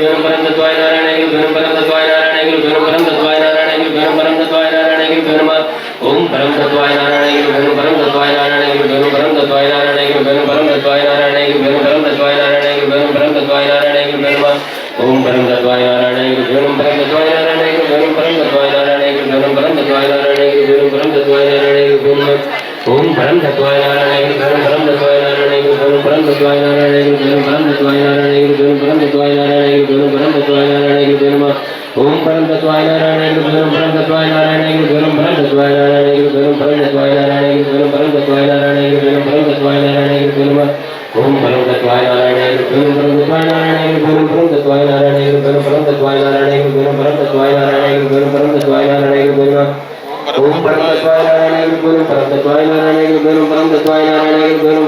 गुरु परम तत्वाय नारायणाय गुरु परम तत्वाय नारायणाय गुरु परम तत्वाय नारायणाय गुरु परम तत्वाय नारायणाय गुरु ओम परम तत्वाय नारायणाय गुरु परम तत्वाय नारायणाय गुरु परम तत्वाय नारायणाय गुरु परम तत्वाय नारायणाय गुरु परम तत्वाय नारायणाय गुरु परम तत्वाय नारायणाय गुरु ओम परम तत्वाय नारायणाय गुरु परम तत्वाय नारायणाय गुरु परम तत्वाय नारायणाय गुरु परम तत्वाय नारायणाय गुरु परम तत्वाय नारायणाय गुरु ओम परम तत्वाय नारायणाय गुरु परम तत्वाय नारायणाय गुरु परम तत्वाय नारायणाय गुरु परम तत्वाय नारायणाय गुरु परम तत्वाय नारायणाय गुरु परम तत्वाय नारायणाय गुरु ओम परम तत्वाय नारायणाय गुरु परम तत्वाय नारायणाय गुरु परम तत्वाय नारायणाय गुरु परम तत्वाय नारायणाय गुरु परम तत्वाय नारायणाय गुरु परम तत्वाय नारायणाय गुरु ओम परम तत्वाय नारायणाय गुरु परम तत्वाय नारायणाय गुरु परम तत्वाय नारायणाय गुरु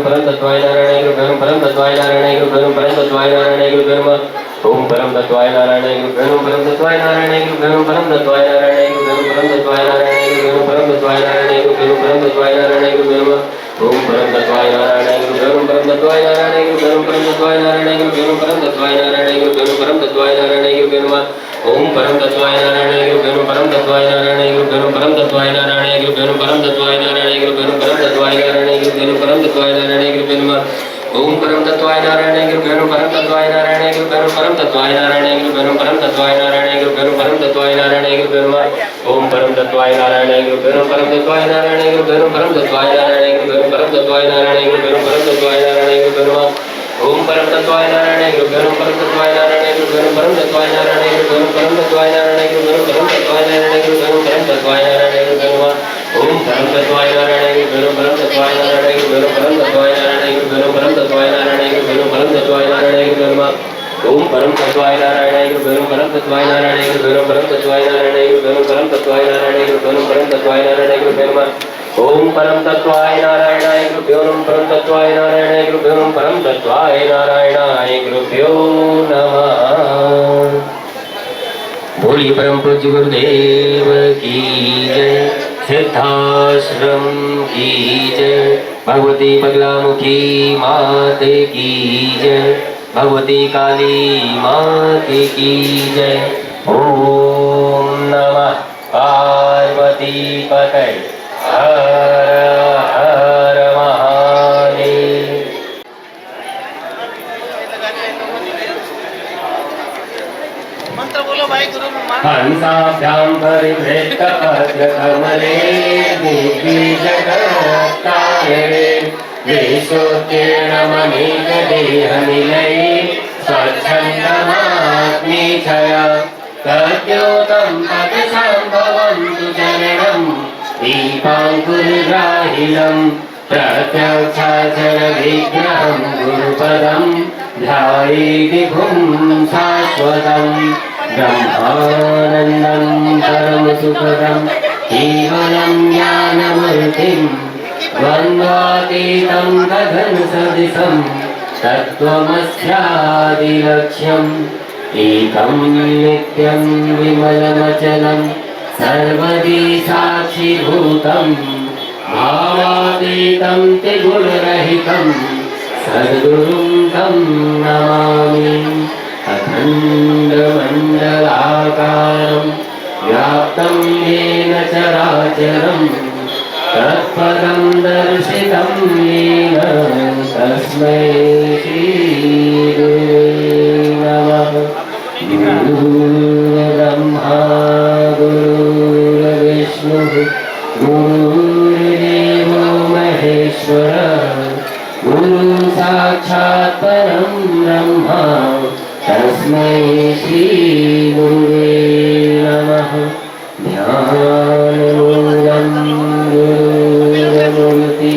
परम तत्वाय नारायणाय गुरु परम तत्वाय नारायणाय गुरु परम तत्वाय नारायणाय गुरु ओम परम तत्वाय नारायणाय गुरु परम तत्वाय नारायणाय गुरु परम तत्वाय नारायणाय गुरु परम तत्वाय नारायणाय गुरु परम तत्वाय नारायणाय गुरु ओम परम तत्वाय नारायणाय गुरु परम तत्वाय नारायणाय गुरु परम तत्वाय नारायणाय गुरु परम तत्वाय नारायणाय गुरु परम तत्वाय नारायणाय गुरु परम तत्वाय नारायणाय गुरु ओम परम तत्वाय नारायणाय गुरु परम तत्वाय नारायणाय गुरु परम तत्वाय नारायणाय गुरु परम तत्वाय नारायणाय गुरु परम तत्वाय नारायणाय गुरु परम तत्वाय नारायणाय गुरु ओम परम तत्वाय नारायणाय गुरु परम तत्वाय नारायणाय गुरु परम तत्वाय नारायणाय गुरु परम तत्वाय नारायणाय गुरु परम तत्वाय नारायणाय गुरु ओम परम तत्वाय नारायणाय गुरु परम तत्वाय नारायणाय गुरु परम तत्वाय नारायणाय गुरु परम तत्वाय नारायणाय गुरु परम तत्वाय नारायणाय गुरु परम तत्वाय नारायणाय गुरु ओम परम तत्वाय नारायणाय गुरु परम तत्वाय नारायणाय गुरु परम तत्वाय नारायणाय गुरु परम तत्वाय नारायणाय गुरु परम तत्वाय नारायणाय गुरु ओम परम तत्वाय नारायणाय गुरु परम तत्वाय नारायणाय गुरु परम तत्वाय नारायणाय गुरु परम तत्वाय नारायणाय गुरु परम तत्वाय नारायणाय गुरु ओम परम तत्वाय नारायणाय गुरु परम तत्वाय नारायणाय गुरु परम तत्वाय नारायणाय गुरु परम तत्वाय नारायणाय गुरु परम तत्वाय नारायणाय गुरु परम तत्वाय नारायणाय गुरु ओम परम तत्वाय नारायणाय गुरु परम तत्वाय नारायणाय गुरु परम तत्वाय नारायणाय गुरु परम तत्वाय नारायणाय गुरु परम तत्वाय नारायणाय गुरु ओम परम तत्वाय नारायणाय गुरु परम तत्वाय नारायणाय गुरु परम तत्वाय नारायणाय गुरु परम तत्वाय नारायणाय गुरु परम तत्वाय नारायणाय गुरु ओम परम तत्वाय नारायणाय गुरुभ्यो परम तत्वाय नारायणाय गुरुभ्यो परम तत्वाय नारायणाय गुरुभ्यो नमः। बोलिए परम पूज्य गुरुदेव की जय, सिद्धाश्रम की जय, भगवती बगलामुखी माते की जय, भगवती काली माते की जय। ओम नमः पार्वती पतये हर हर महादेव। मंत्र बोलो भाई गुरु हंसाभ्याम परिवृत्त पत्रकमले देवी जगत्तारिणे विशोत्तीर्णमणिगदेहनिलये स्वच्छन्दमात्मीच्छया तद्योतं तत्सम्भवन्तु चरणम् दीपाङ्कुरग्राहिणं प्रत्यक्षाचरविग्रहं गुरुपदं ध्यायेद्विभुं शाश्वतं ब्रह्मानन्दं परमसुखदं केवलं ज्ञानमूर्तिं द्वन्द्वातीतं गगनसदृशं तत्त्वमस्यादिलक्ष्यम् एकं नित्यं विमलमचलं सर्वदी साक्षीभूतं भावातीतं त्रिगुणरहितं सद्गुरुं तं नमामि। अखण्डमण्डलाकारं व्याप्तं येन चराचरं तत्पदं दर्शितं येन तस्मै श्रीगुरुवे नमः। गुरुर्ब्रह्मा गुरुर्विष्णुः गुरुर्देवो महेश्वरः गुरु साक्षात् परं ब्रह्म तस्मै श्रीगुरुवे नमः। ध्यानमूलं गुरुर्मूर्ति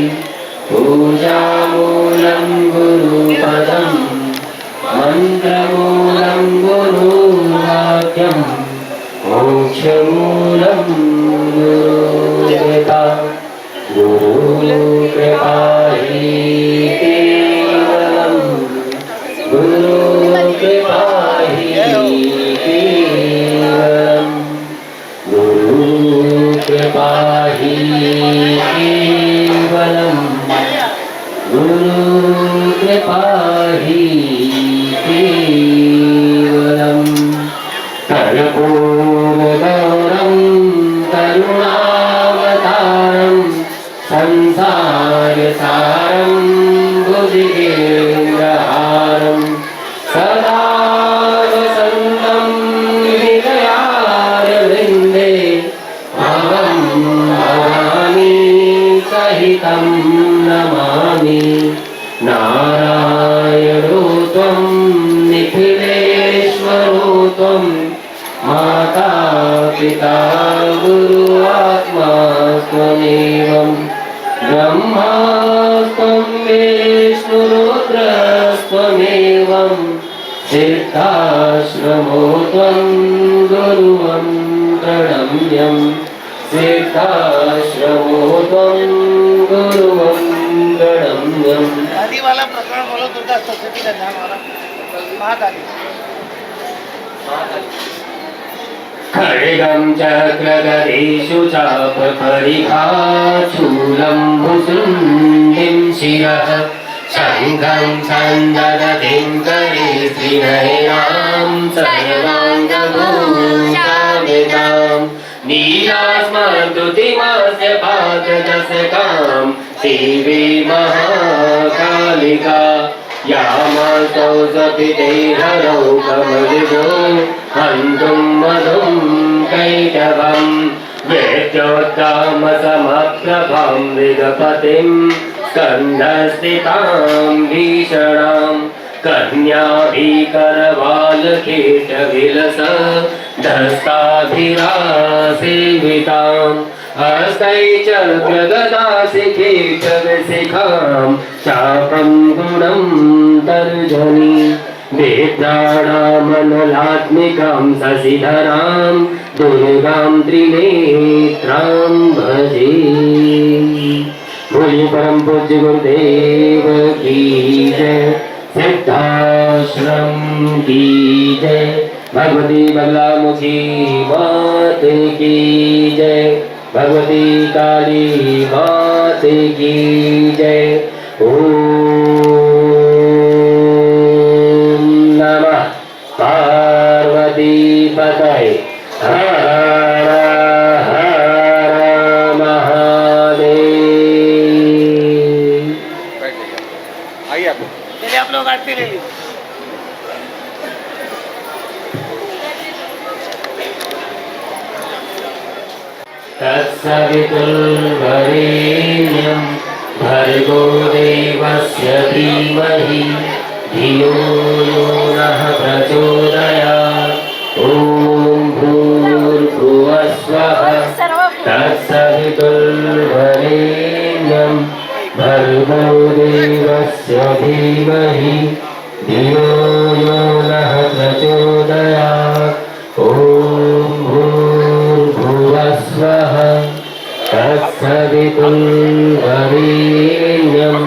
पूजामूलं गुरुपदं मन्त्रमूलं गुरुवाक्यं मोक्षमूलं गुरुकृपा। गुरुकृपा हि केवलं गुरुकृपा हि केवलं हि केवलम् गुरुकृपा हि केवलम् कर्पूरगौरं करुणावतारं संसारसारं बुद्धिगेन्द्रहारं सदा वसन्तं हृदयारविन्दे भवं भवानी सहितं नमामि नारायणो त्वं निखिलेश्वरो त्वं माता पिता गुरु आत्मा त्वमेवं ब्रह्मास्त्वं विष्णुरुद्रस्त्वमेवं सिद्धाश्रमो त्वं गुरुवं प्रणम्यं सिद्धाश्रमो त्वं गुरुवं प्रणम्यं। आदि वाला प्रकरण बोलो दुर्गा सप्तशती का ध्यान वाला महाकाली। खड्गं चक्रगदेषु चापपरिघाचूलं भुसुण्डिं शिरः शङ्खं सन्ददतिं करे त्रिनयनां सर्वाङ्गभूषामितां नीलास्मद्युतिमस्य पाददशकां शिवे महाकालिका यामासौ सपिते हरौ कमलिजो हन्तुं मधुं कैटभं वेद्योद्दामसमप्रभां विगपतिं स्कन्धस्थितां भीषणां कन्याभिकरवालकेटविलस धस्ताभिरासेवितां हस्तैचक्रगदासिकेटविशिखां चापं गुणं तर्जनी वेदाणामनलात्मिकां शशिधरां दुर्गां त्रिनेत्रां भजे। बोलिए परम पूज्य गुरुदेव की जय, सिद्धाश्रम की जय, भगवती बगलामुखी मात की जय, भगवती काली मात की जय। ओम नमः पार्वती पतये हर हर महादेव। आइए आप चलिए, आप लोग आरती ले लीजिए। तत्सवितुर्वरेण्यं भर्गो देवस्य धीमहि धियो यो नः प्रचोदयात्। ॐ भूर्भुवः स्वः तत्सवितुर्वरेण्यं भर्गो देवस्य धीमहि धियो यो नः प्रचोदयात्। ॐ भूर्भुवः स्वः तत्सवितुर्वरेण्यं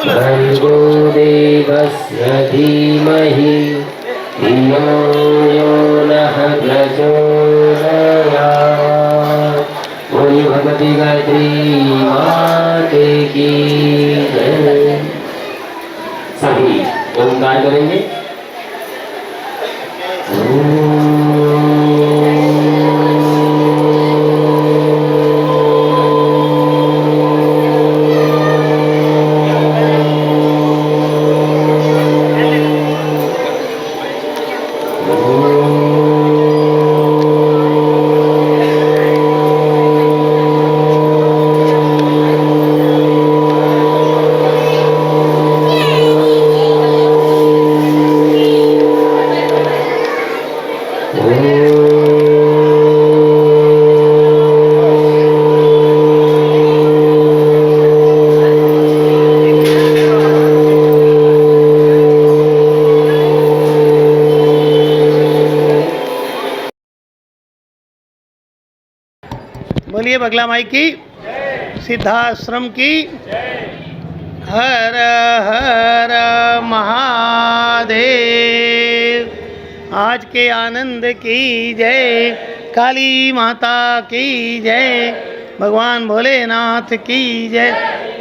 भर्गो देवस्य धीमहि धियो यो नः प्रचोदयात्। बोलिए भगवती गायत्री माते की जय। सभी ओंकार करेंगे। बोलिए बगला माई की, सिद्धाश्रम की, हर हर महादेव। आज के आनंद की जय, काली माता की जय, भगवान भोलेनाथ की जय,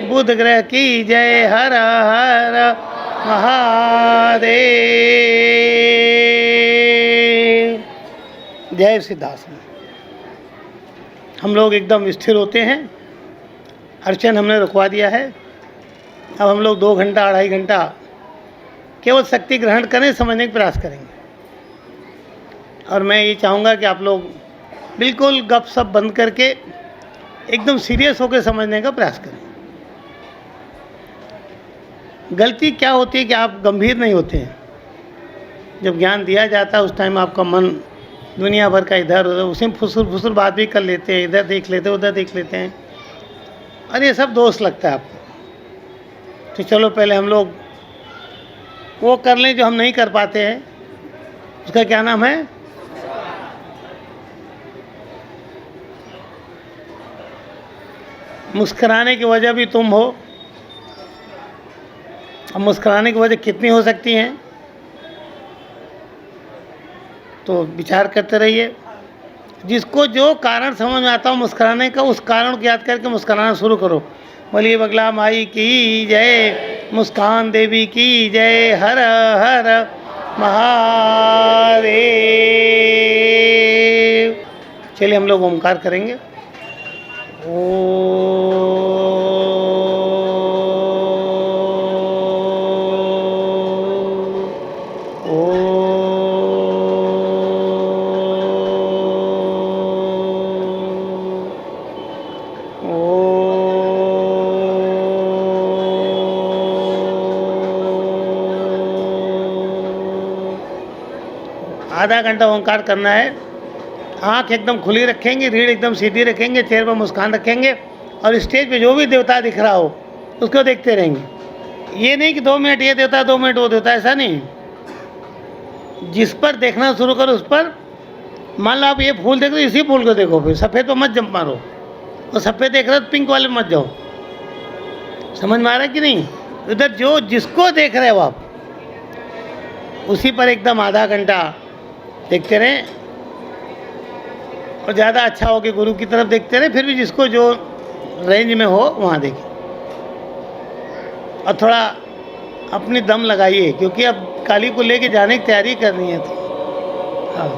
बुध ग्रह की जय, हर हर महादेव। जय सिद्धासन। हम लोग एकदम स्थिर होते हैं। अर्चन हमने रुकवा दिया है। अब हम लोग 2 घंटा 2.5 घंटा केवल शक्ति ग्रहण करें, समझने का प्रयास करेंगे। और मैं ये चाहूँगा कि आप लोग बिल्कुल गपशप बंद करके एकदम सीरियस होकर समझने का प्रयास करें। गलती क्या होती है कि आप गंभीर नहीं होते हैं। जब ज्ञान दिया जाता है उस टाइम आपका मन दुनिया भर का इधर उधर, उसी में फुसुर फुसुर बात भी कर लेते हैं, इधर देख लेते हैं उधर देख लेते हैं, और ये सब दोष लगता है आपको। तो चलो पहले हम लोग वो कर लें जो हम नहीं कर पाते हैं। उसका क्या नाम है? मुस्कुराने की वजह भी तुम हो। अब मुस्कुराने की वजह कितनी हो सकती हैं, तो विचार करते रहिए। जिसको जो कारण समझ में आता हो मुस्कुराने का, उस कारण को याद करके मुस्कुराना शुरू करो। बोलिए बगला माई की जय, मुस्कान देवी की जय, हर हर महादेव। चलिए हम लोग ओमकार करेंगे। आधा घंटा ओंकार करना है। आँख एकदम खुली रखेंगे, रीढ़ एकदम सीधी रखेंगे, चेहरे पर मुस्कान रखेंगे, और स्टेज पे जो भी देवता दिख रहा हो उसको देखते रहेंगे। ये नहीं कि 2 मिनट ये देवता 2 मिनट वो देवता, ऐसा नहीं। जिस पर देखना शुरू करो उस पर। मान लो आप ये फूल देख रहे हो, इसी फूल को देखो, फिर सफ़ेद पर मत जंप मारो। और सफ़ेद देख रहे हो तो पिंक वाले मत जाओ। समझ में आ रहा है कि नहीं? इधर जो जिसको देख रहे हो आप उसी पर एकदम आधा घंटा देखते रहें। और ज़्यादा अच्छा हो कि गुरु की तरफ देखते रहे, फिर भी जिसको जो रेंज में हो वहाँ देखें। और थोड़ा अपनी दम लगाइए, क्योंकि अब काली को लेके जाने की तैयारी करनी है। तो हाँ,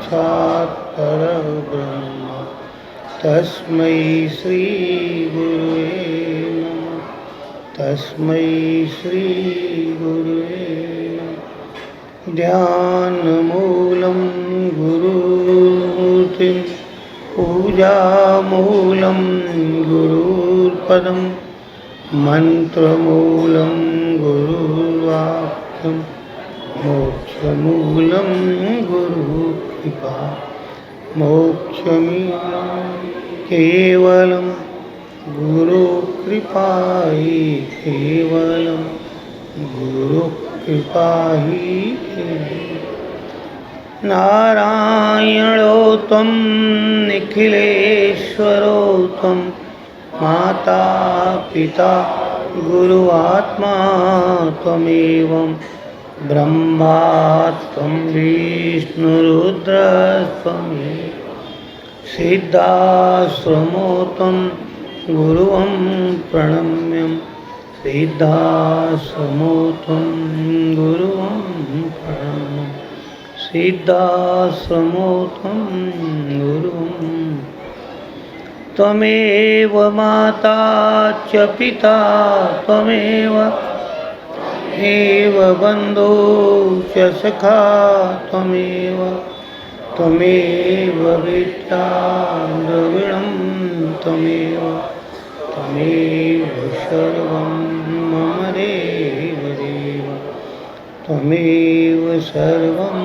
साक्षात् परब्रह्म तस्मै श्री गुरुवे नमः। तस्मै श्री गुरुवे नमः। ध्यानमूलं गुरुमूर्तिं पूजामूलं गुरुर्पदं मन्त्रमूलं गुरुर्वाक्यं मोक्षमूलं गुरुकृपा। मोक्षमीनं केवलं गुरुकृपा हि केवलं गुरुकृपा हि नारायणो त्वं निखिलेश्वरो त्वं माता पिता गुरु आत्मा त्वमेवं ब्रह्मा त्वं विष्णुरुद्रस्त्वमेव सिद्धाश्रमो त्वं गुरुं प्रणम्यं सिद्धाश्रमो त्वं गुरुं प्रणम्यं सिद्धाश्रमो त्वं गुरुं त्वमेव माता च पिता त्वमेव बन्धो च सखा त्वमेव विद्या द्रविणं त्वमेव सर्वं मम देव त्वमेव सर्वं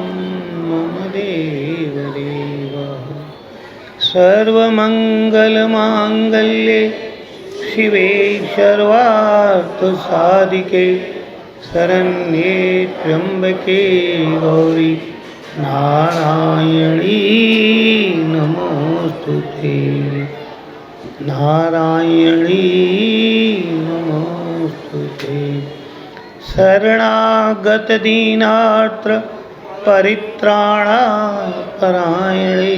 मम देव सर्वमङ्गलमाङ्गल्ये शिवे सर्वार्थसाधिके शरण्ये त्र्यम्बके गौरी नारायणी नमोस्तुते। नारायणी नमोस्तुते। शरणागत दीनार्त्र परित्राणाय परायणे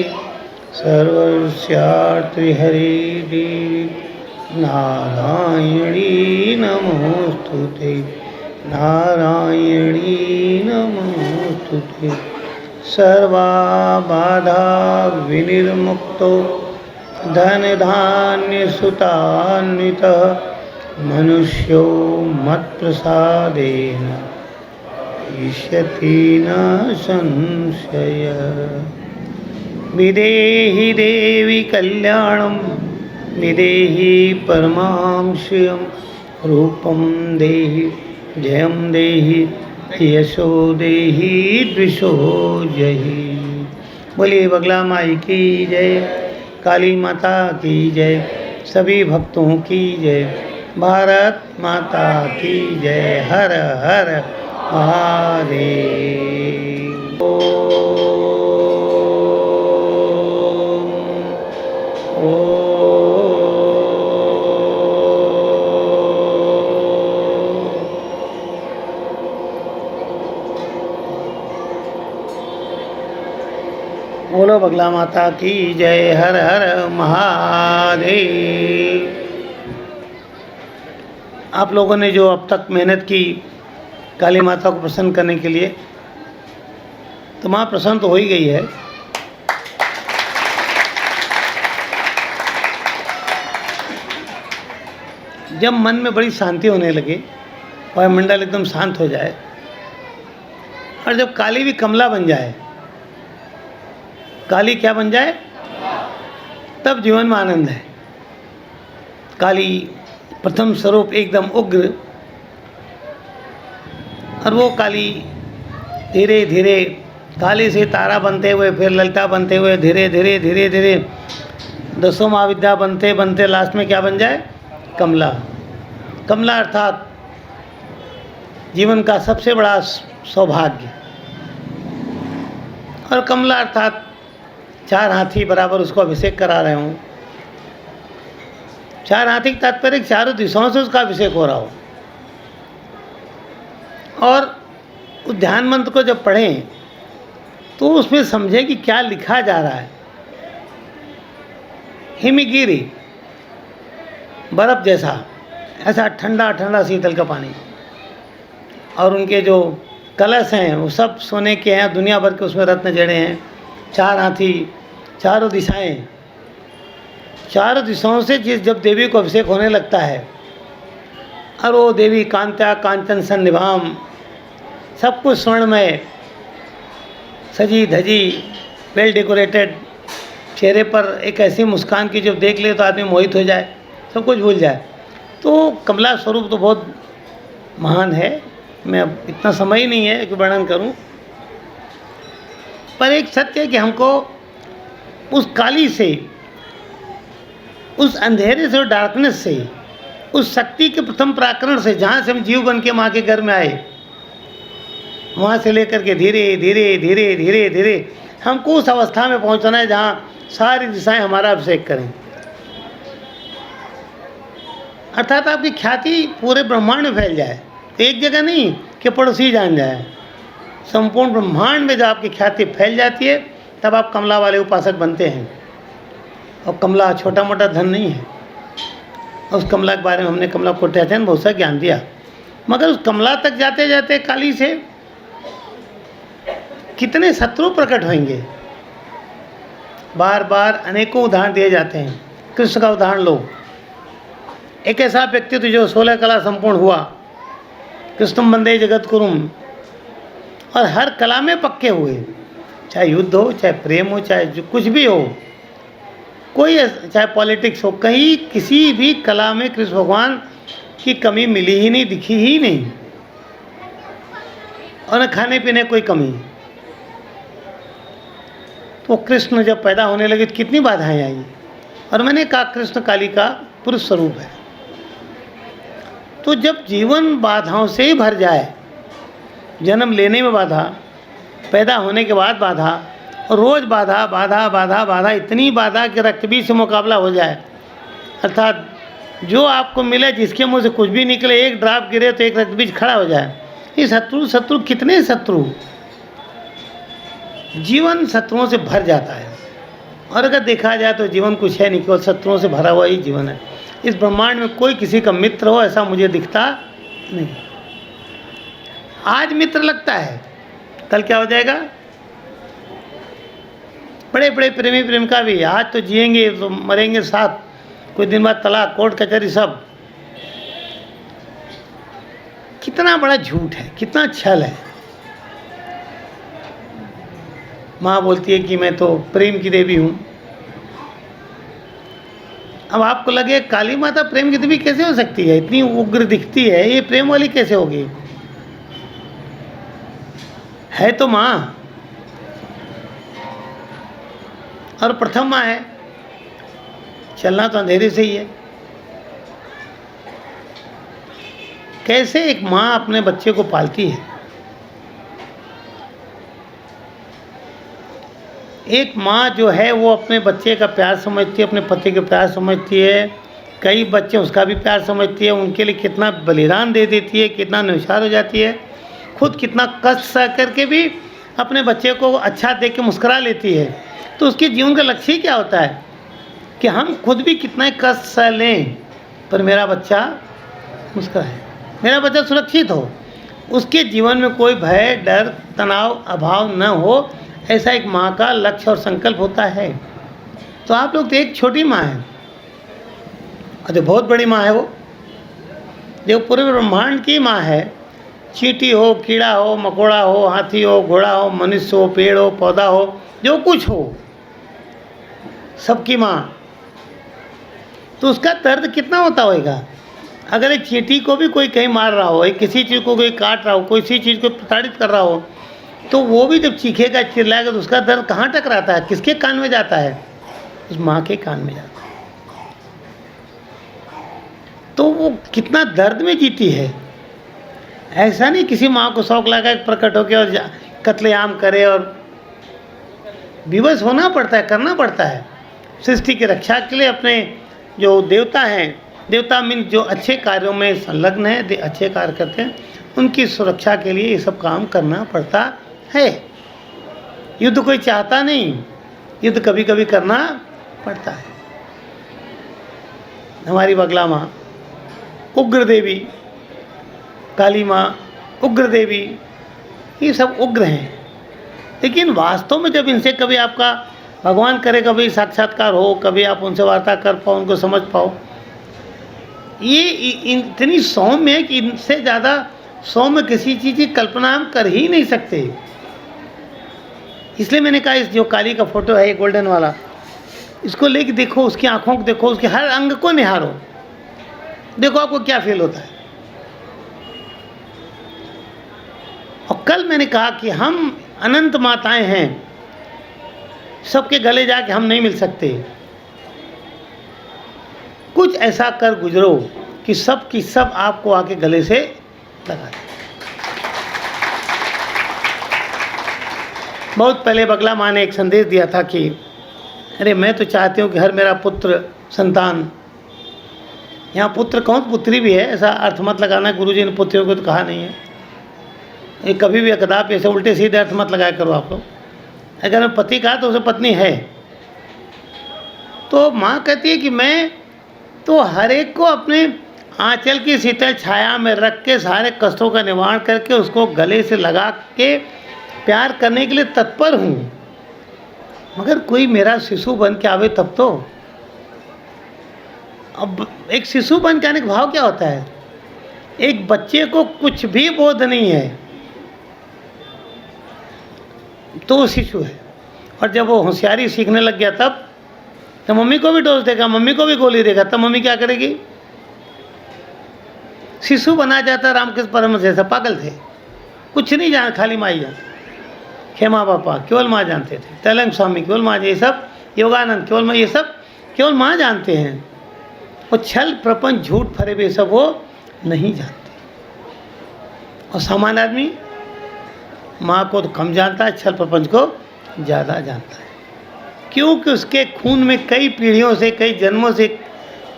सर्वस्यार्थे हरे देवी नारायणी नमोस्तुते। नारायणी नमोस्तुते। सर्वबाधा विनिर्मुक्तो धनधान्यसुतान्वितः मनुष्यो मत्प्रसादेन इष्यति न संशयः। विदेहि देवी कल्याणं विदेहि परमां श्रियं रूपं देहि जयं देहि यशो देहि द्विषो जहि। बोलिए बगला माई की जय, काली माता की जय, सभी भक्तों की जय, भारत माता की जय। हर हर महादेव। बोलो बगला माता की जय। हर हर महादेव। आप लोगों ने जो अब तक मेहनत की काली माता को प्रसन्न करने के लिए, तो माँ प्रसन्न तो हो ही गई है। जब मन में बड़ी शांति होने लगे और मंडल एकदम शांत हो जाए, और जब काली भी कमला बन जाए, काली क्या बन जाए, तब जीवन में आनंद है। काली प्रथम स्वरूप एकदम उग्र, और वो काली धीरे धीरे काली से तारा बनते हुए, फिर ललिता बनते हुए, धीरे धीरे धीरे धीरे दसों महाविद्या बनते बनते लास्ट में क्या बन जाए, कमला। कमला अर्थात जीवन का सबसे बड़ा सौभाग्य, और कमला अर्थात 4 हाथी बराबर उसको अभिषेक करा रहे हूँ। 4 हाथी का तात्पर्य चारों दिशाओं से उसका अभिषेक हो रहा हो। और उस ध्यान मंत्र को जब पढ़ें तो उसमें समझें कि क्या लिखा जा रहा है। हिमगिरी, बर्फ़ जैसा, ऐसा ठंडा ठंडा शीतल का पानी, और उनके जो कलश हैं वो सब सोने के हैं, दुनिया भर के उसमें रत्न जड़े हैं। 4 हाथी, चारों दिशाएं, चारों दिशाओं से जब देवी को अभिषेक होने लगता है और वो देवी कांत्या कांचन सन्निभाम, सब कुछ स्वर्णमय, सजी धजी, वेल डेकोरेटेड, चेहरे पर एक ऐसी मुस्कान की जब देख ले तो आदमी मोहित हो जाए, सब कुछ भूल जाए। तो कमला स्वरूप तो बहुत महान है। मैं अब इतना समय ही नहीं है कि वर्णन करूं, पर एक सत्य है कि हमको उस काली से, उस अंधेरे से, उस डार्कनेस से, उस शक्ति के प्रथम प्राकरण से, जहाँ से हम जीव बन के माँ के घर में आए, वहाँ से लेकर के धीरे धीरे धीरे धीरे धीरे हमको उस अवस्था में पहुँचना है जहाँ सारी दिशाएं हमारा अभिषेक करें। अर्थात आपकी ख्याति पूरे ब्रह्मांड में फैल जाए, एक जगह नहीं कि पड़ोसी जान जाए, संपूर्ण ब्रह्मांड में जब आपकी ख्याति फैल जाती है तब आप कमला वाले उपासक बनते हैं। और कमला छोटा मोटा धन नहीं है। उस कमला के बारे में हमने कमला कोट्याचार्य ने बहुत सा ज्ञान दिया, मगर उस कमला तक जाते जाते काली से कितने शत्रु प्रकट होंगे। बार बार अनेकों उदाहरण दिए जाते हैं। कृष्ण का उदाहरण लो, एक ऐसा व्यक्तित्व जो 16 कला संपूर्ण हुआ, कृष्णम वंदे जगत गुरुम, और हर कला में पक्के हुए, चाहे युद्ध हो, चाहे प्रेम हो, चाहे जो कुछ भी हो, कोई चाहे पॉलिटिक्स हो, कहीं किसी भी कला में कृष्ण भगवान की कमी मिली ही नहीं, दिखी ही नहीं, और न खाने पीने कोई कमी। तो कृष्ण जब पैदा होने लगे तो कितनी बाधाएं आई, और मैंने कहा कृष्ण काली का पुरुष स्वरूप है। तो जब जीवन बाधाओं से ही भर जाए, जन्म लेने में बाधा, पैदा होने के बाद बाधा, और रोज़ बाधा बाधा बाधा बाधा, इतनी बाधा कि रक्तबीज से मुकाबला हो जाए, अर्थात जो आपको मिले, जिसके मुंह से कुछ भी निकले, एक ड्राप गिरे तो एक रक्तबीज खड़ा हो जाए। ये शत्रु कितने शत्रु, जीवन शत्रुओं से भर जाता है। और अगर देखा जाए तो जीवन कुछ है नहीं, केवल शत्रुओं से भरा हुआ ही जीवन है। इस ब्रह्मांड में कोई किसी का मित्र हो ऐसा मुझे दिखता नहीं। आज मित्र लगता है, कल क्या हो जाएगा। बड़े बड़े प्रेमी प्रेमिका भी आज तो जिएंगे तो मरेंगे साथ, कुछ दिन बाद तलाक, कोर्ट कचहरी, सब। कितना बड़ा झूठ है, कितना छल है। माँ बोलती है कि मैं तो प्रेम की देवी हूँ। अब आपको लगे काली माता प्रेम की देवी कैसे हो सकती है, इतनी उग्र दिखती है, ये प्रेम वाली कैसे होगी। है तो माँ, और प्रथम माँ है, चलना तो अंधेरे से ही है। कैसे एक माँ अपने बच्चे को पालती है। एक माँ जो है वो अपने बच्चे का प्यार समझती है, अपने पति का प्यार समझती है, कई बच्चे उसका भी प्यार समझती है, उनके लिए कितना बलिदान दे देती है, कितना निशार हो जाती है, खुद कितना कष्ट सह करके भी अपने बच्चे को अच्छा देख के मुस्कुरा लेती है। तो उसके जीवन का लक्ष्य ही क्या होता है कि हम खुद भी कितना कष्ट सह लें पर मेरा बच्चा मुस्कुराए, मेरा बच्चा सुरक्षित हो, उसके जीवन में कोई भय, डर, तनाव, अभाव न हो, ऐसा एक माँ का लक्ष्य और संकल्प होता है। तो आप लोग तो एक छोटी माँ है, अरे बहुत बड़ी माँ है वो, जो पूरे ब्रह्मांड की माँ है। चींटी हो, कीड़ा हो, मकोड़ा हो, हाथी हो, घोड़ा हो, मनुष्य हो, पेड़ हो, पौधा हो, जो कुछ हो, सबकी माँ। तो उसका दर्द कितना होता होगा। अगर एक चींटी को भी कोई कहीं मार रहा हो, एक किसी चीज़ को कोई काट रहा हो, कोई किसी चीज़ को प्रताड़ित कर रहा हो, तो वो भी जब चीखेगा, चिल्लाएगा, तो उसका दर्द कहाँ टकराता है, किसके कान में जाता है, उस माँ के कान में जाता है। तो वो कितना दर्द में जीती है। ऐसा नहीं किसी माँ को शौक लगा प्रकट होकर और कत्लेआम करे, और विवश होना पड़ता है, करना पड़ता है सृष्टि की रक्षा के लिए। अपने जो देवता हैं, देवता मीन जो अच्छे कार्यों में संलग्न है, अच्छे कार्य करते हैं, उनकी सुरक्षा के लिए ये सब काम करना पड़ता है। युद्ध कोई चाहता नहीं, युद्ध कभी कभी करना पड़ता है। हमारी बगला माँ, उग्र देवी, काली माँ, उग्र देवी, ये सब उग्र हैं। लेकिन वास्तव में जब इनसे कभी आपका भगवान करे कभी साक्षात्कार हो, कभी आप उनसे वार्ता कर पाओ, उनको समझ पाओ, ये इतनी सौम्य है कि इनसे ज़्यादा सौम्य किसी चीज़ की कल्पना हम कर ही नहीं सकते। इसलिए मैंने कहा इस जो काली का फोटो है, ये गोल्डन वाला, इसको लेके देखो, उसकी आंखों को देखो, उसके हर अंग को निहारो, देखो आपको क्या फील होता है। और कल मैंने कहा कि हम अनंत माताएं हैं, सबके गले जाके हम नहीं मिल सकते। कुछ ऐसा कर गुजरो कि सब की सब आपको आके गले से लगा दें। बहुत पहले बगला माँ ने एक संदेश दिया था कि अरे मैं तो चाहती हूँ कि हर मेरा पुत्र संतान, यहाँ पुत्र कौन, पुत्री भी है, ऐसा अर्थ मत लगाना, गुरुजी ने पुत्रियों को तो कहा नहीं है। ये कभी भी कदापि ऐसे उल्टे सीधे अर्थ मत लगाया करो आप लोग। अगर मैं पति कहा तो उसे पत्नी है। तो माँ कहती है कि मैं तो हर एक को अपने आंचल की शीतल छाया में रख के सारे कष्टों का निवारण करके उसको गले से लगा के प्यार करने के लिए तत्पर हूँ, मगर कोई मेरा शिशु बन के आवे तब तो। अब एक शिशु बन के आने का भाव क्या होता है? एक बच्चे को कुछ भी बोध नहीं है तो वो शिशु है, और जब वो होशियारी सीखने लग गया तब तो मम्मी को भी डोज देगा, मम्मी को भी गोली देगा, तब मम्मी क्या करेगी? शिशु बना जाता। रामकृष्ण परमहंस जैसा पागल थे, कुछ नहीं जान, खाली माँ ही जानते, खेमा बापा केवल माँ जानते थे, तेलंग स्वामी केवल माँ, ये सब योगानंद केवल माँ, ये सब केवल माँ जानते हैं। वो छल प्रपंच झूठ फरेब ये सब वो नहीं जानते। और सामान्य आदमी माँ को तो कम जानता है, छल प्रपंच को ज़्यादा जानता है, क्योंकि उसके खून में कई पीढ़ियों से, कई जन्मों से